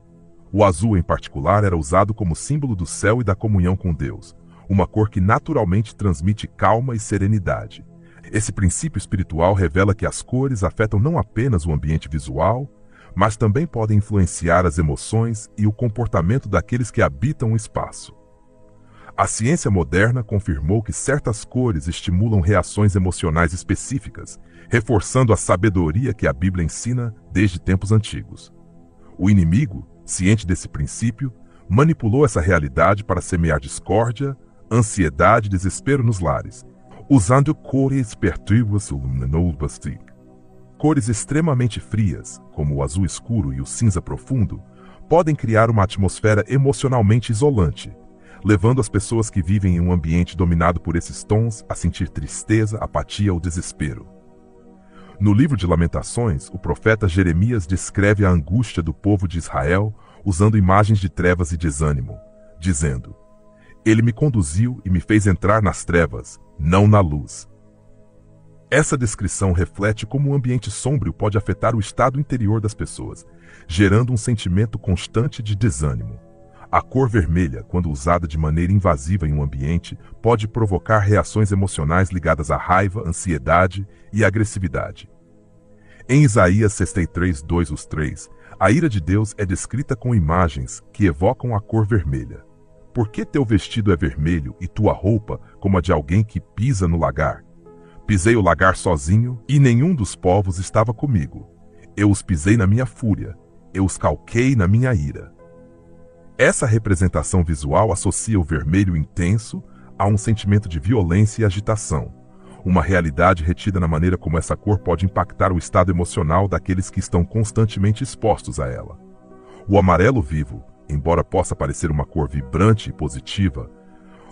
O azul, em particular, era usado como símbolo do céu e da comunhão com Deus, uma cor que naturalmente transmite calma e serenidade. Esse princípio espiritual revela que as cores afetam não apenas o ambiente visual, mas também podem influenciar as emoções e o comportamento daqueles que habitam o espaço. A ciência moderna confirmou que certas cores estimulam reações emocionais específicas, reforçando a sabedoria que a Bíblia ensina desde tempos antigos. O inimigo, ciente desse princípio, manipulou essa realidade para semear discórdia, ansiedade e desespero nos lares, usando cores perturbadas luminosas. Cores extremamente frias, como o azul escuro e o cinza profundo, podem criar uma atmosfera emocionalmente isolante, levando as pessoas que vivem em um ambiente dominado por esses tons a sentir tristeza, apatia ou desespero. No livro de Lamentações, o profeta Jeremias descreve a angústia do povo de Israel usando imagens de trevas e desânimo, dizendo: Ele me conduziu e me fez entrar nas trevas, não na luz. Essa descrição reflete como um ambiente sombrio pode afetar o estado interior das pessoas, gerando um sentimento constante de desânimo. A cor vermelha, quando usada de maneira invasiva em um ambiente, pode provocar reações emocionais ligadas à raiva, ansiedade e agressividade. Em Isaías 63:2-3, A ira de Deus é descrita com imagens que evocam a cor vermelha. Por que teu vestido é vermelho e tua roupa como a de alguém que pisa no lagar? Pisei o lagar sozinho e nenhum dos povos estava comigo. Eu os pisei na minha fúria, eu os calquei na minha ira. Essa representação visual associa o vermelho intenso a um sentimento de violência e agitação, uma realidade retida na maneira como essa cor pode impactar o estado emocional daqueles que estão constantemente expostos a ela. O amarelo vivo, embora possa parecer uma cor vibrante e positiva,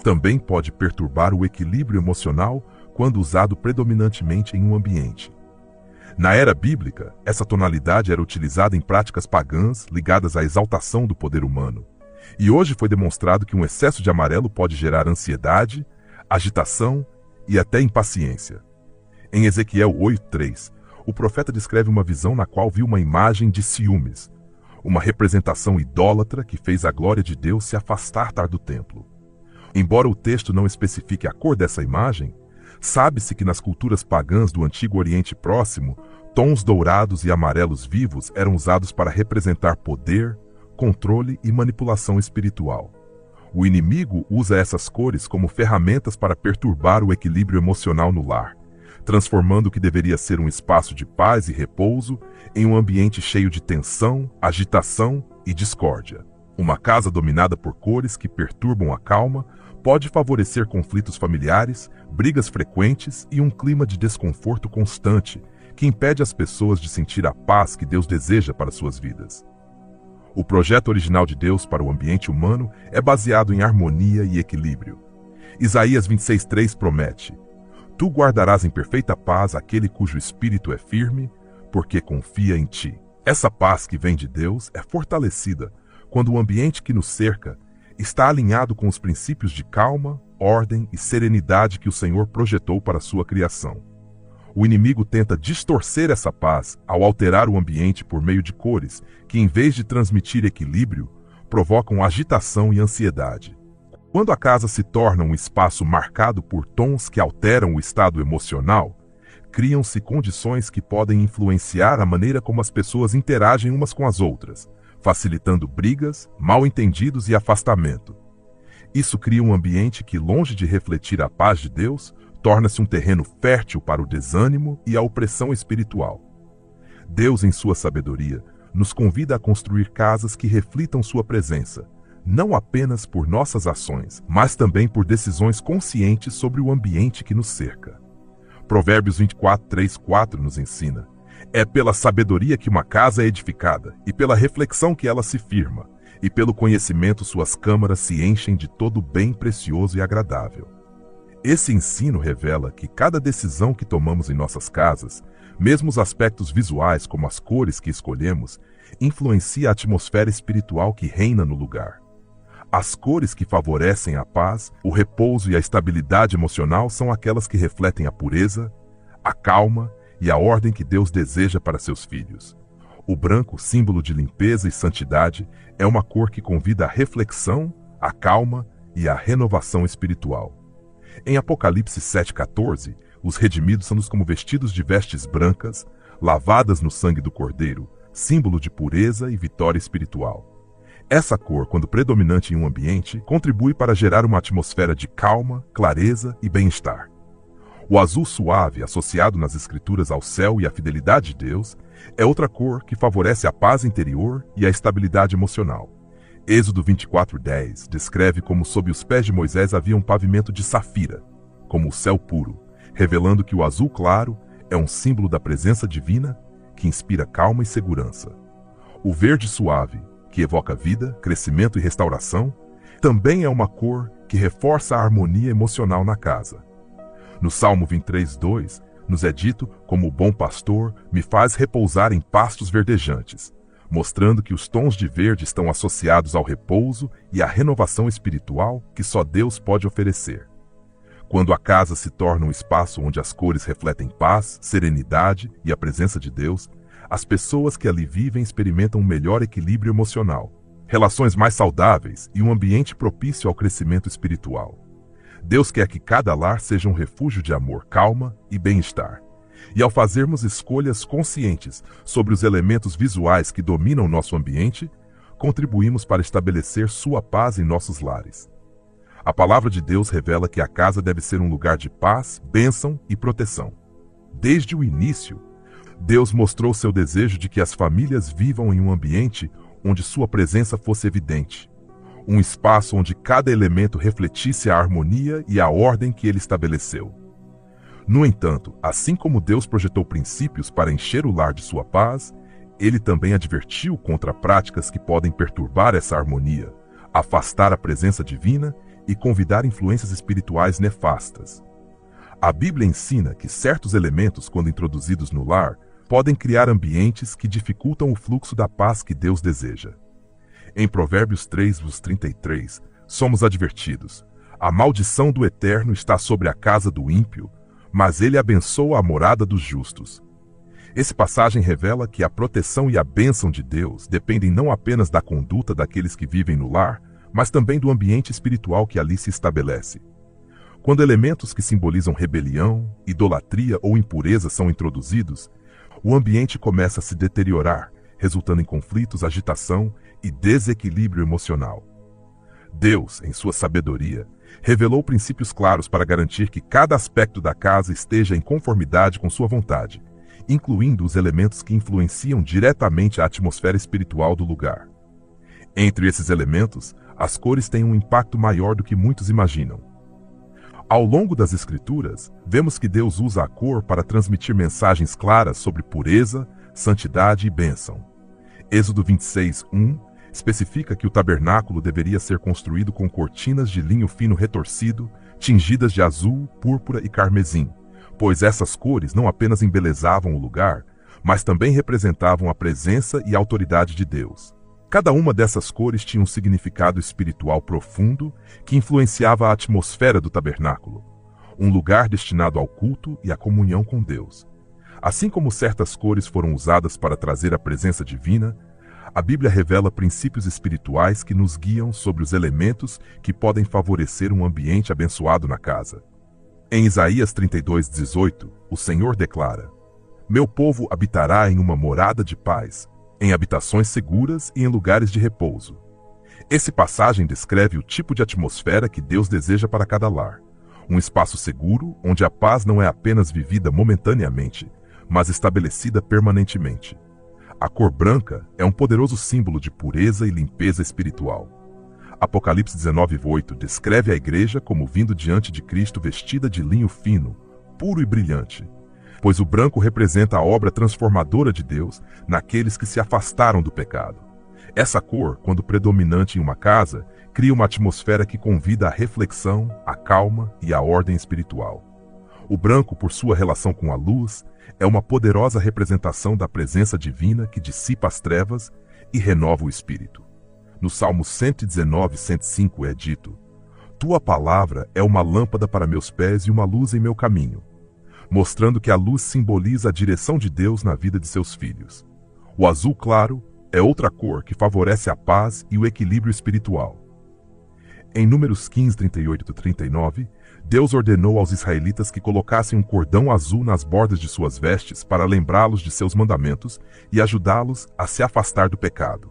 também pode perturbar o equilíbrio emocional quando usado predominantemente em um ambiente. Na era bíblica, essa tonalidade era utilizada em práticas pagãs ligadas à exaltação do poder humano. E hoje foi demonstrado que um excesso de amarelo pode gerar ansiedade, agitação e até impaciência. Em Ezequiel 8:3, o profeta descreve uma visão na qual viu uma imagem de ciúmes, uma representação idólatra que fez a glória de Deus se afastar do templo. Embora o texto não especifique a cor dessa imagem, sabe-se que nas culturas pagãs do Antigo Oriente Próximo, tons dourados e amarelos vivos eram usados para representar poder, controle e manipulação espiritual. O inimigo usa essas cores como ferramentas para perturbar o equilíbrio emocional no lar, transformando o que deveria ser um espaço de paz e repouso em um ambiente cheio de tensão, agitação e discórdia. Uma casa dominada por cores que perturbam a calma pode favorecer conflitos familiares, brigas frequentes e um clima de desconforto constante que impede as pessoas de sentir a paz que Deus deseja para suas vidas. O projeto original de Deus para o ambiente humano é baseado em harmonia e equilíbrio. Isaías 26:3 promete: Tu guardarás em perfeita paz aquele cujo espírito é firme, porque confia em ti. Essa paz que vem de Deus é fortalecida quando o ambiente que nos cerca está alinhado com os princípios de calma, ordem e serenidade que o Senhor projetou para a sua criação. O inimigo tenta distorcer essa paz ao alterar o ambiente por meio de cores que, em vez de transmitir equilíbrio, provocam agitação e ansiedade. Quando a casa se torna um espaço marcado por tons que alteram o estado emocional, criam-se condições que podem influenciar a maneira como as pessoas interagem umas com as outras, facilitando brigas, mal-entendidos e afastamento. Isso cria um ambiente que, longe de refletir a paz de Deus, torna-se um terreno fértil para o desânimo e a opressão espiritual. Deus, em sua sabedoria, nos convida a construir casas que reflitam sua presença, não apenas por nossas ações, mas também por decisões conscientes sobre o ambiente que nos cerca. Provérbios 24:3-4 nos ensina: é pela sabedoria que uma casa é edificada, e pela reflexão que ela se firma, e pelo conhecimento suas câmaras se enchem de todo bem precioso e agradável. Esse ensino revela que cada decisão que tomamos em nossas casas, mesmo os aspectos visuais como as cores que escolhemos, influencia a atmosfera espiritual que reina no lugar. As cores que favorecem a paz, o repouso e a estabilidade emocional são aquelas que refletem a pureza, a calma e a ordem que Deus deseja para seus filhos. O branco, símbolo de limpeza e santidade, é uma cor que convida à reflexão, à calma e à renovação espiritual. Em Apocalipse 7:14, os redimidos são como vestidos de vestes brancas, lavadas no sangue do Cordeiro, símbolo de pureza e vitória espiritual. Essa cor, quando predominante em um ambiente, contribui para gerar uma atmosfera de calma, clareza e bem-estar. O azul suave, associado nas Escrituras ao céu e à fidelidade de Deus, é outra cor que favorece a paz interior e a estabilidade emocional. Êxodo 24:10 descreve como sob os pés de Moisés havia um pavimento de safira, como o céu puro, revelando que o azul claro é um símbolo da presença divina que inspira calma e segurança. O verde suave, que evoca vida, crescimento e restauração, também é uma cor que reforça a harmonia emocional na casa. No Salmo 23:2, nos é dito como o bom pastor me faz repousar em pastos verdejantes, mostrando que os tons de verde estão associados ao repouso e à renovação espiritual que só Deus pode oferecer. Quando a casa se torna um espaço onde as cores refletem paz, serenidade e a presença de Deus, as pessoas que ali vivem experimentam um melhor equilíbrio emocional, relações mais saudáveis e um ambiente propício ao crescimento espiritual. Deus quer que cada lar seja um refúgio de amor, calma e bem-estar. E ao fazermos escolhas conscientes sobre os elementos visuais que dominam nosso ambiente, contribuímos para estabelecer sua paz em nossos lares. A palavra de Deus revela que a casa deve ser um lugar de paz, bênção e proteção. Desde o início, Deus mostrou seu desejo de que as famílias vivam em um ambiente onde sua presença fosse evidente. Um espaço onde cada elemento refletisse a harmonia e a ordem que ele estabeleceu. No entanto, assim como Deus projetou princípios para encher o lar de sua paz, ele também advertiu contra práticas que podem perturbar essa harmonia, afastar a presença divina e convidar influências espirituais nefastas. A Bíblia ensina que certos elementos, quando introduzidos no lar, podem criar ambientes que dificultam o fluxo da paz que Deus deseja. Em Provérbios 3:33, somos advertidos: a maldição do Eterno está sobre a casa do ímpio, mas ele abençoa a morada dos justos. Essa passagem revela que a proteção e a bênção de Deus dependem não apenas da conduta daqueles que vivem no lar, mas também do ambiente espiritual que ali se estabelece. Quando elementos que simbolizam rebelião, idolatria ou impureza são introduzidos, o ambiente começa a se deteriorar, resultando em conflitos, agitação e desequilíbrio emocional. Deus, em sua sabedoria, revelou princípios claros para garantir que cada aspecto da casa esteja em conformidade com sua vontade, incluindo os elementos que influenciam diretamente a atmosfera espiritual do lugar. Entre esses elementos, as cores têm um impacto maior do que muitos imaginam. Ao longo das Escrituras, vemos que Deus usa a cor para transmitir mensagens claras sobre pureza, santidade e bênção. Êxodo 26:1 especifica que o tabernáculo deveria ser construído com cortinas de linho fino retorcido, tingidas de azul, púrpura e carmesim, pois essas cores não apenas embelezavam o lugar, mas também representavam a presença e a autoridade de Deus. Cada uma dessas cores tinha um significado espiritual profundo que influenciava a atmosfera do tabernáculo, um lugar destinado ao culto e à comunhão com Deus. Assim como certas cores foram usadas para trazer a presença divina, a Bíblia revela princípios espirituais que nos guiam sobre os elementos que podem favorecer um ambiente abençoado na casa. Em Isaías 32:18, o Senhor declara: "Meu povo habitará em uma morada de paz, em habitações seguras e em lugares de repouso." Essa passagem descreve o tipo de atmosfera que Deus deseja para cada lar. Um espaço seguro, onde a paz não é apenas vivida momentaneamente, mas estabelecida permanentemente. A cor branca é um poderoso símbolo de pureza e limpeza espiritual. Apocalipse 19:8 descreve a igreja como vindo diante de Cristo vestida de linho fino, puro e brilhante, pois o branco representa a obra transformadora de Deus naqueles que se afastaram do pecado. Essa cor, quando predominante em uma casa, cria uma atmosfera que convida à reflexão, à calma e à ordem espiritual. O branco, por sua relação com a luz, é uma poderosa representação da presença divina que dissipa as trevas e renova o espírito. No Salmo 119:105 é dito: "Tua palavra é uma lâmpada para meus pés e uma luz em meu caminho", mostrando que a luz simboliza a direção de Deus na vida de seus filhos. O azul claro é outra cor que favorece a paz e o equilíbrio espiritual. Em Números 15:38-39, Deus ordenou aos israelitas que colocassem um cordão azul nas bordas de suas vestes para lembrá-los de seus mandamentos e ajudá-los a se afastar do pecado.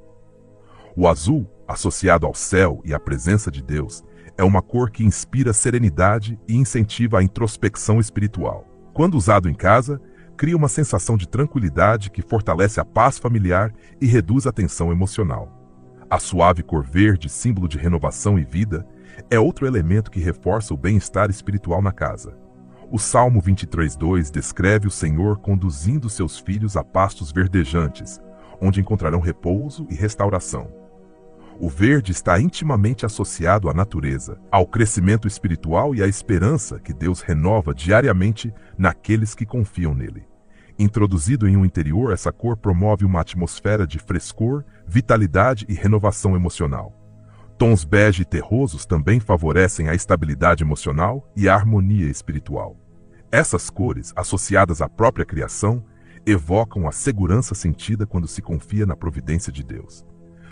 O azul, associado ao céu e à presença de Deus, é uma cor que inspira serenidade e incentiva a introspecção espiritual. Quando usado em casa, cria uma sensação de tranquilidade que fortalece a paz familiar e reduz a tensão emocional. A suave cor verde, símbolo de renovação e vida, é outro elemento que reforça o bem-estar espiritual na casa. O Salmo 23:2 descreve o Senhor conduzindo seus filhos a pastos verdejantes, onde encontrarão repouso e restauração. O verde está intimamente associado à natureza, ao crescimento espiritual e à esperança que Deus renova diariamente naqueles que confiam nele. Introduzido em um interior, essa cor promove uma atmosfera de frescor, vitalidade e renovação emocional. Tons bege e terrosos também favorecem a estabilidade emocional e a harmonia espiritual. Essas cores, associadas à própria criação, evocam a segurança sentida quando se confia na providência de Deus.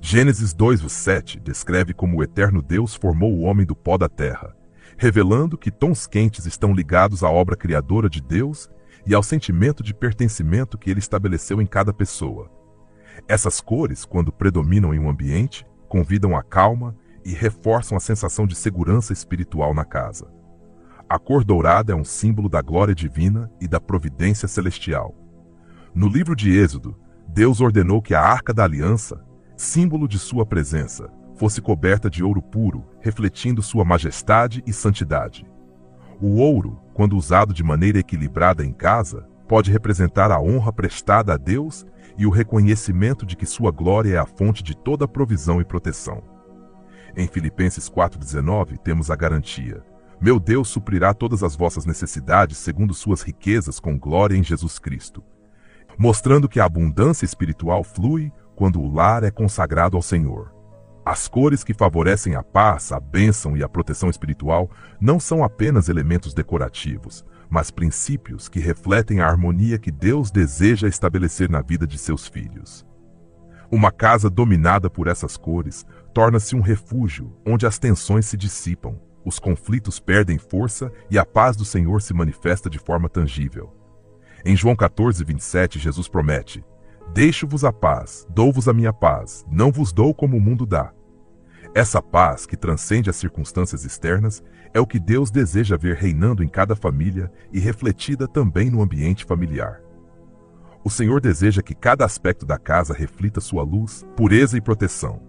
Gênesis 2:7 descreve como o eterno Deus formou o homem do pó da terra, revelando que tons quentes estão ligados à obra criadora de Deus e ao sentimento de pertencimento que ele estabeleceu em cada pessoa. Essas cores, quando predominam em um ambiente, convidam a calma e reforçam a sensação de segurança espiritual na casa. A cor dourada é um símbolo da glória divina e da providência celestial. No livro de Êxodo, Deus ordenou que a Arca da Aliança, símbolo de sua presença, fosse coberta de ouro puro, refletindo sua majestade e santidade. O ouro, quando usado de maneira equilibrada em casa, pode representar a honra prestada a Deus e o reconhecimento de que sua glória é a fonte de toda provisão e proteção. Em Filipenses 4,19 temos a garantia: meu Deus suprirá todas as vossas necessidades segundo suas riquezas com glória em Jesus Cristo, mostrando que a abundância espiritual flui quando o lar é consagrado ao Senhor. As cores que favorecem a paz, a bênção e a proteção espiritual não são apenas elementos decorativos, mas princípios que refletem a harmonia que Deus deseja estabelecer na vida de seus filhos. Uma casa dominada por essas cores torna-se um refúgio onde as tensões se dissipam, os conflitos perdem força e a paz do Senhor se manifesta de forma tangível. Em João 14:27, Jesus promete: deixo-vos a paz, dou-vos a minha paz, não vos dou como o mundo dá. Essa paz, que transcende as circunstâncias externas, é o que Deus deseja ver reinando em cada família e refletida também no ambiente familiar. O Senhor deseja que cada aspecto da casa reflita sua luz, pureza e proteção.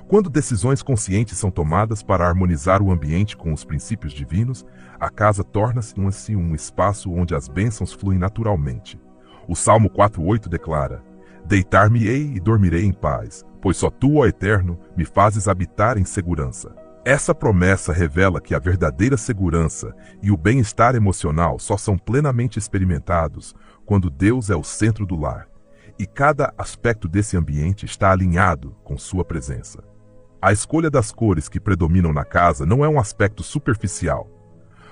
Quando decisões conscientes são tomadas para harmonizar o ambiente com os princípios divinos, a casa torna-se um espaço onde as bênçãos fluem naturalmente. O Salmo 4:8 declara: deitar-me-ei e dormirei em paz, pois só tu, ó Eterno, me fazes habitar em segurança. Essa promessa revela que a verdadeira segurança e o bem-estar emocional só são plenamente experimentados quando Deus é o centro do lar, e cada aspecto desse ambiente está alinhado com sua presença. A escolha das cores que predominam na casa não é um aspecto superficial,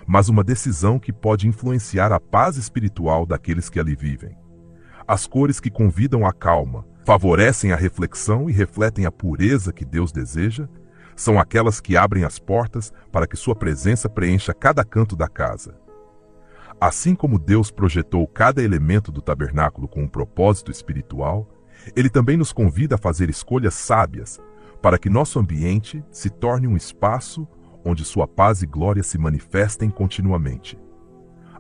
mas uma decisão que pode influenciar a paz espiritual daqueles que ali vivem. As cores que convidam à calma, favorecem a reflexão e refletem a pureza que Deus deseja, são aquelas que abrem as portas para que sua presença preencha cada canto da casa. Assim como Deus projetou cada elemento do tabernáculo com um propósito espiritual, Ele também nos convida a fazer escolhas sábias para que nosso ambiente se torne um espaço onde sua paz e glória se manifestem continuamente.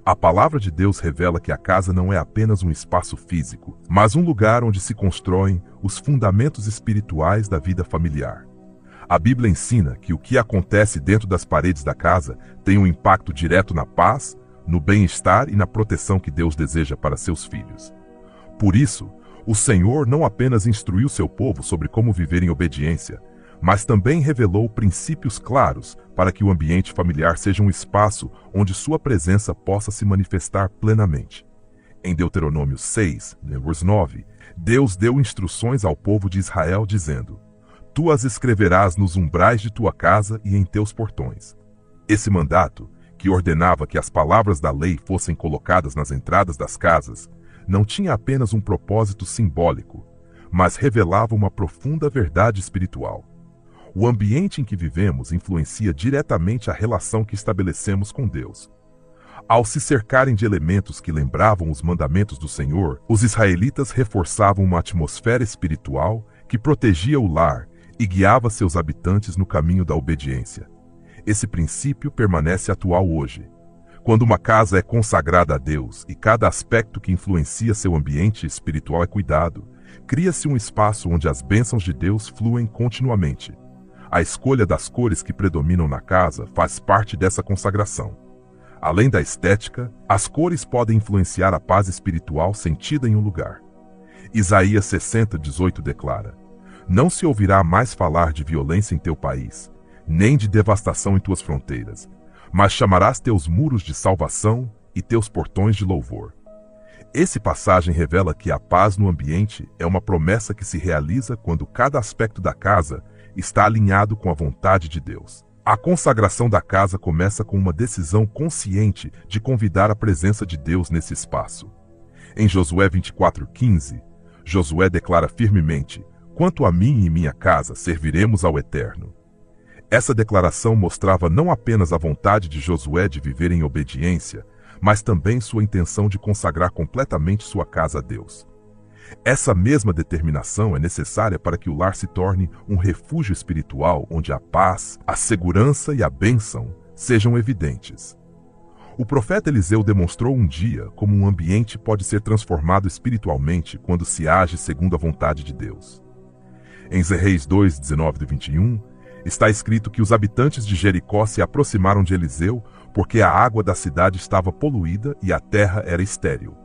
A palavra de Deus revela que a casa não é apenas um espaço físico, mas um lugar onde se constroem os fundamentos espirituais da vida familiar. A Bíblia ensina que o que acontece dentro das paredes da casa tem um impacto direto na paz, no bem-estar e na proteção que Deus deseja para seus filhos. Por isso, o Senhor não apenas instruiu seu povo sobre como viver em obediência, mas também revelou princípios claros para que o ambiente familiar seja um espaço onde sua presença possa se manifestar plenamente. Em Deuteronômio 6, números 9, Deus deu instruções ao povo de Israel dizendo: tu as escreverás nos umbrais de tua casa e em teus portões. Esse mandato, que ordenava que as palavras da lei fossem colocadas nas entradas das casas, não tinha apenas um propósito simbólico, mas revelava uma profunda verdade espiritual. O ambiente em que vivemos influencia diretamente a relação que estabelecemos com Deus. Ao se cercarem de elementos que lembravam os mandamentos do Senhor, os israelitas reforçavam uma atmosfera espiritual que protegia o lar e guiava seus habitantes no caminho da obediência. Esse princípio permanece atual hoje. Quando uma casa é consagrada a Deus e cada aspecto que influencia seu ambiente espiritual é cuidado, cria-se um espaço onde as bênçãos de Deus fluem continuamente. A escolha das cores que predominam na casa faz parte dessa consagração. Além da estética, as cores podem influenciar a paz espiritual sentida em um lugar. Isaías 60:18 declara: não se ouvirá mais falar de violência em teu país, nem de devastação em tuas fronteiras, mas chamarás teus muros de salvação e teus portões de louvor. Essa passagem revela que a paz no ambiente é uma promessa que se realiza quando cada aspecto da casa está alinhado com a vontade de Deus. A consagração da casa começa com uma decisão consciente de convidar a presença de Deus nesse espaço. Em Josué 24:15, Josué declara firmemente: quanto a mim e minha casa, serviremos ao Eterno. Essa declaração mostrava não apenas a vontade de Josué de viver em obediência, mas também sua intenção de consagrar completamente sua casa a Deus. Essa mesma determinação é necessária para que o lar se torne um refúgio espiritual onde a paz, a segurança e a bênção sejam evidentes. O profeta Eliseu demonstrou um dia como um ambiente pode ser transformado espiritualmente quando se age segundo a vontade de Deus. Em Reis 2, 19 e 21, está escrito que os habitantes de Jericó se aproximaram de Eliseu porque a água da cidade estava poluída e a terra era estéril.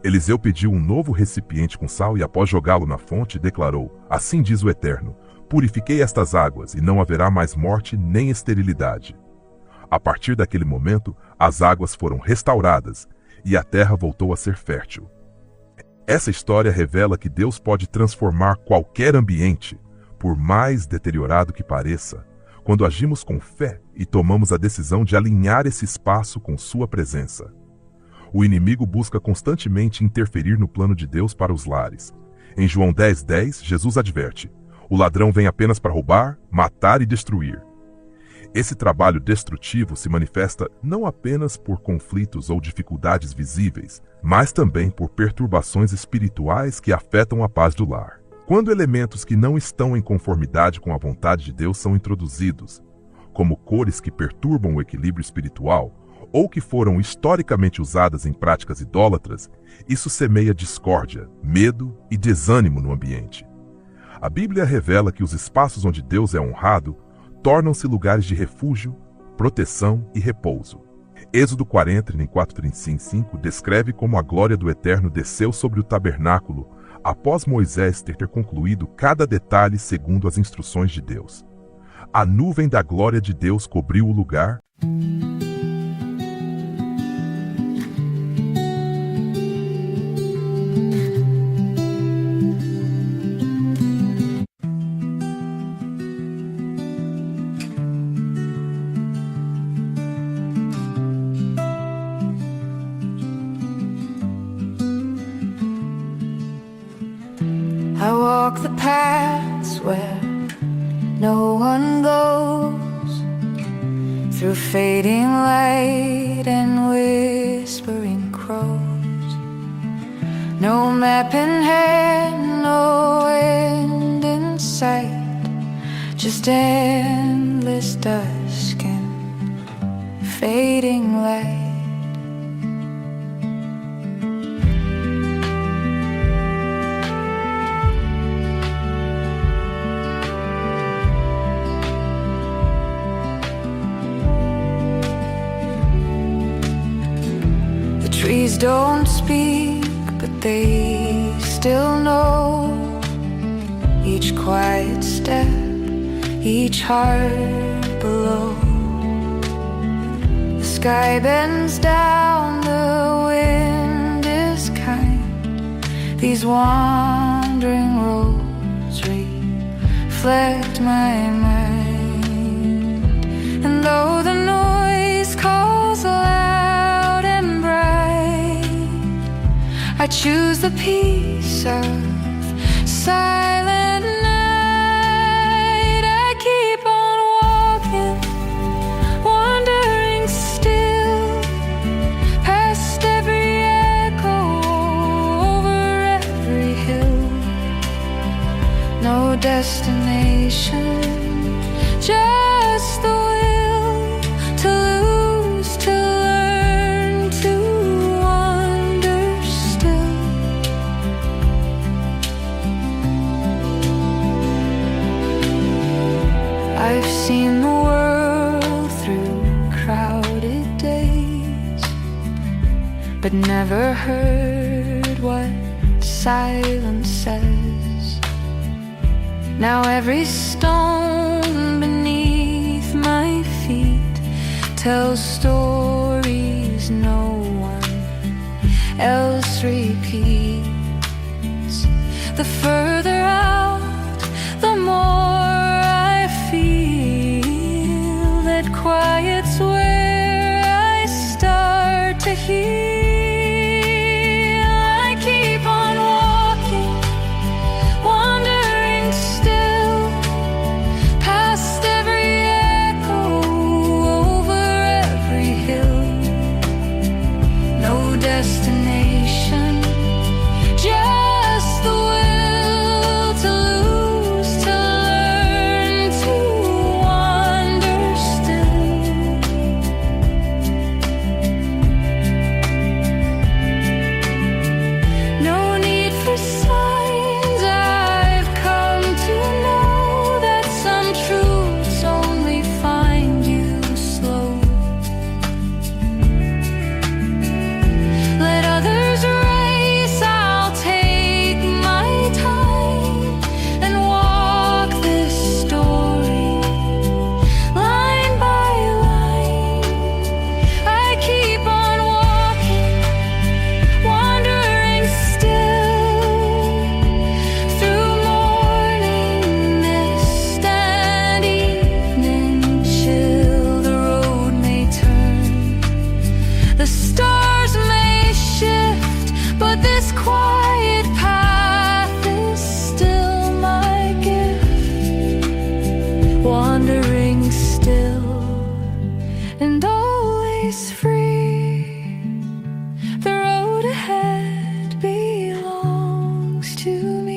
Eliseu pediu um novo recipiente com sal e, após jogá-lo na fonte, declarou: "Assim diz o Eterno, purifiquei estas águas e não haverá mais morte nem esterilidade." A partir daquele momento, as águas foram restauradas e a terra voltou a ser fértil. Essa história revela que Deus pode transformar qualquer ambiente, por mais deteriorado que pareça, quando agimos com fé e tomamos a decisão de alinhar esse espaço com sua presença. O inimigo busca constantemente interferir no plano de Deus para os lares. Em João 10:10, Jesus adverte: "O ladrão vem apenas para roubar, matar e destruir." Esse trabalho destrutivo se manifesta não apenas por conflitos ou dificuldades visíveis, mas também por perturbações espirituais que afetam a paz do lar. Quando elementos que não estão em conformidade com a vontade de Deus são introduzidos, como cores que perturbam o equilíbrio espiritual, ou que foram historicamente usadas em práticas idólatras, isso semeia discórdia, medo e desânimo no ambiente. A Bíblia revela que os espaços onde Deus é honrado tornam-se lugares de refúgio, proteção e repouso. Êxodo 40:4-5 descreve como a glória do Eterno desceu sobre o tabernáculo após Moisés ter concluído cada detalhe segundo as instruções de Deus. A nuvem da glória de Deus cobriu o lugar. I walk the paths where no one goes, through fading light and whispering crows. No map in hand, no end in sight, just endless dusk and fading light. Trees don't speak, but they still know each quiet step, each heart below. The sky bends down, the wind is kind. These wandering roads reflect my mind. And though the noise calls loud and bright, I choose the peace of silent night. I keep on walking, wandering still, past every echo, over every hill. No destination, just the will to lose, to learn, to wander still. I've seen the world through crowded days, but never heard what silence says. Now every stone beneath my feet tells stories no one else repeats. The further out, the more I feel that quiet's where I start to heal. I keep on walking, wandering still, past every echo, over every hill. But this quiet path is still my gift, wandering still and always free. The road ahead belongs to me.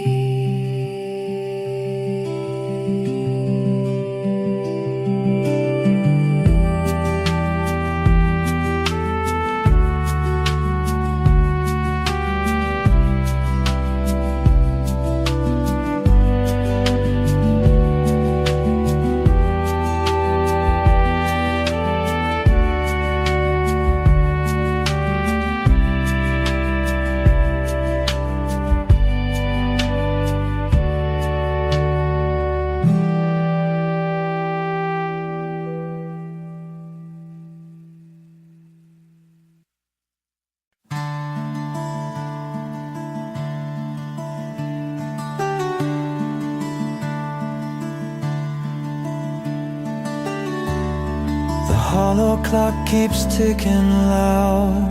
The hollow clock keeps ticking loud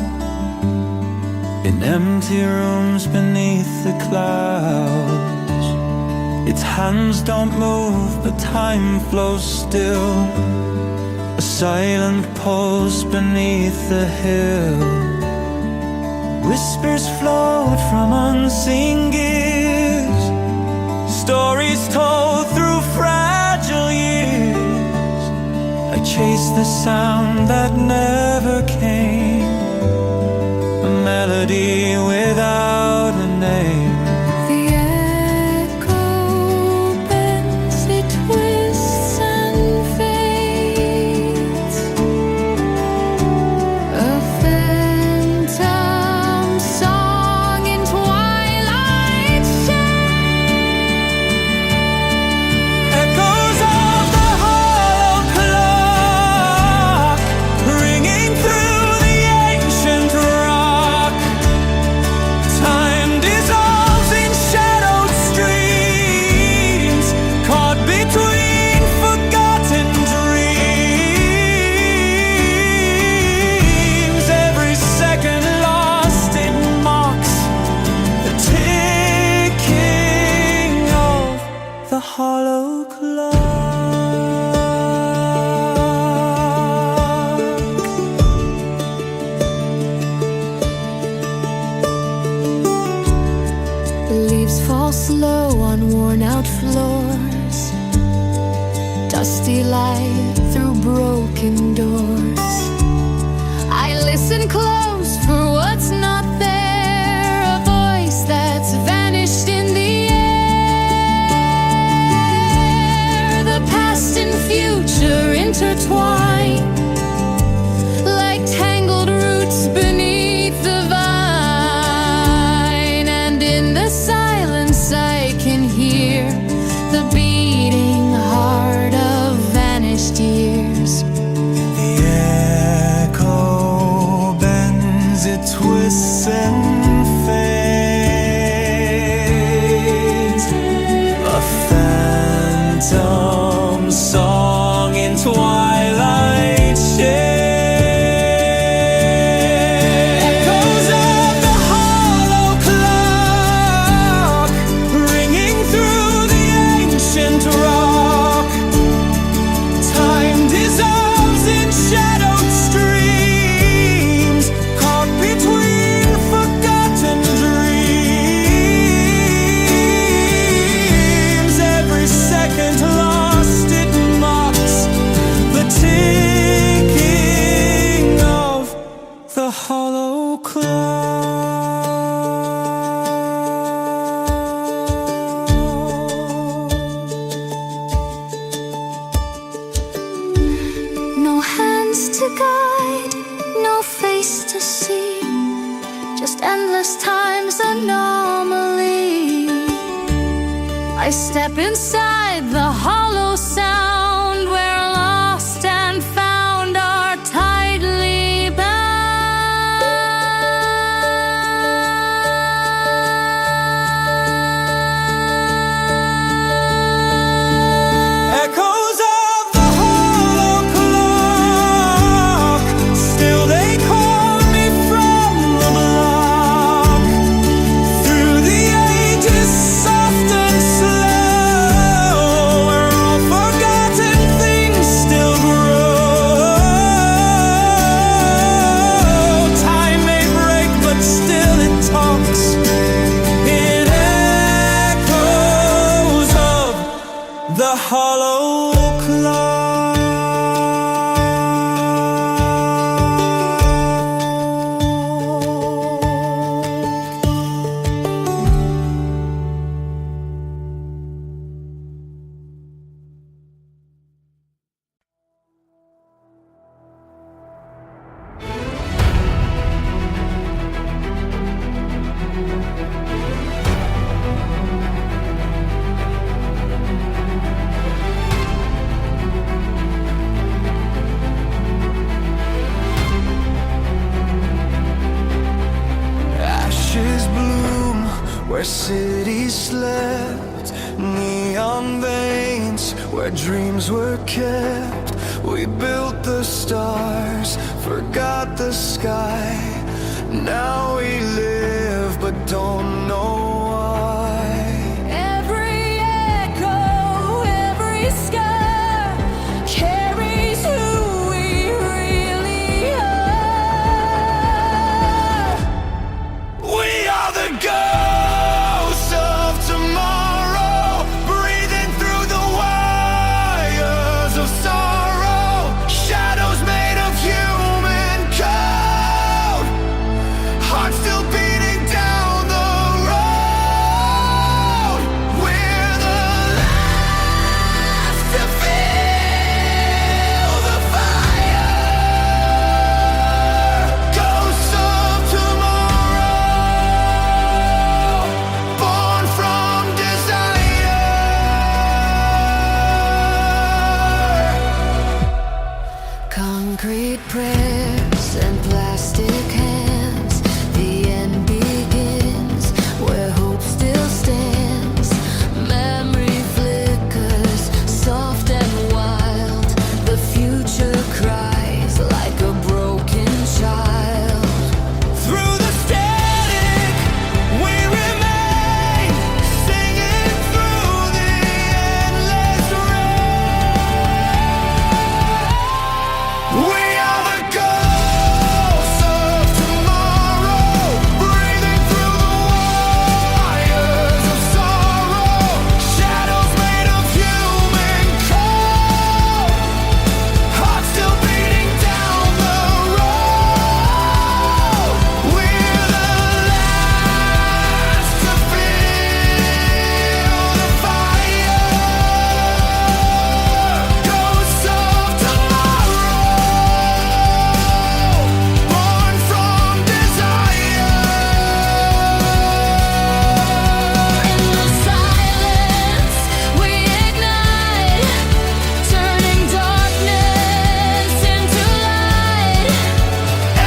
in empty rooms beneath the clouds. Its hands don't move, but time flows still. A silent pulse beneath the hill. Whispers float from unseen gears, stories told through fragile years. I chase the sound that never came, a melody without a name. The echo bends, it twists and fades. A phantom song in twilight shades. Echoes of the hollow clock ringing through the ancient rock. Time dissolves in shadowed streams, caught between forgotten dreams. Every second lost, it mocks the ticking of the hollow clock. Leaves fall slow on worn-out floors, dusty light through broken doors. I listen close for what's not there, a voice that's vanished in the air. The past and future intertwine like tangled roots beneath the vine, and in the silence I can hear the beating heart of vanished years. The echo bends, it twists and fades. A phantom song in twilight shades. Echoes of the hollow clock ringing through the ancient rock. Time dissolves in shadowed streams, caught between forgotten dreams. Every second lost, it mocks the ticking of the hollow clock. No hands to guide, no face to see, just endless time's anomaly. I step inside the hollow sound where lost and found are tightly bound. Echoes of the hollow clock, still they call me from the block. where cities slept, neon veins, where dreams were kept. We built the stars, forgot the sky. Now we live but don't know why. Every echo, every scar carries who we really are. We are the ghosts of tomorrow, breathing through the wires of sorrow. Shadows made of human code, hearts still beating down the road. We're the last to feel the fire. Ghosts of tomorrow, born from desire. Concrete prayers and plastic hands. The end begins where hope still stands. Memory flickers, soft and wild. The future cries like a broken child. Through the static, we remain, singing through the endless rain. We are the ghosts of tomorrow, breathing through the wires of sorrow. Shadows made of human code, hearts still beating down the road. We're the last to feel the fire. Ghosts of tomorrow, born from desire. In the silence we ignite, turning darkness into light.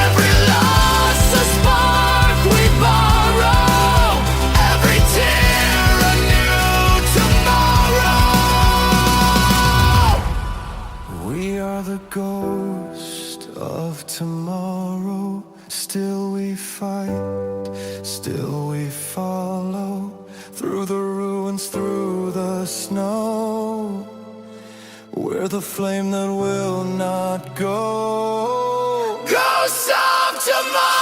Every loss a spark we borrow, every tear a new tomorrow. We are the ghost of tomorrow. Still we fight, still we follow, through the ruins, through the snow. We're the flame that will not go. Ghosts of tomorrow.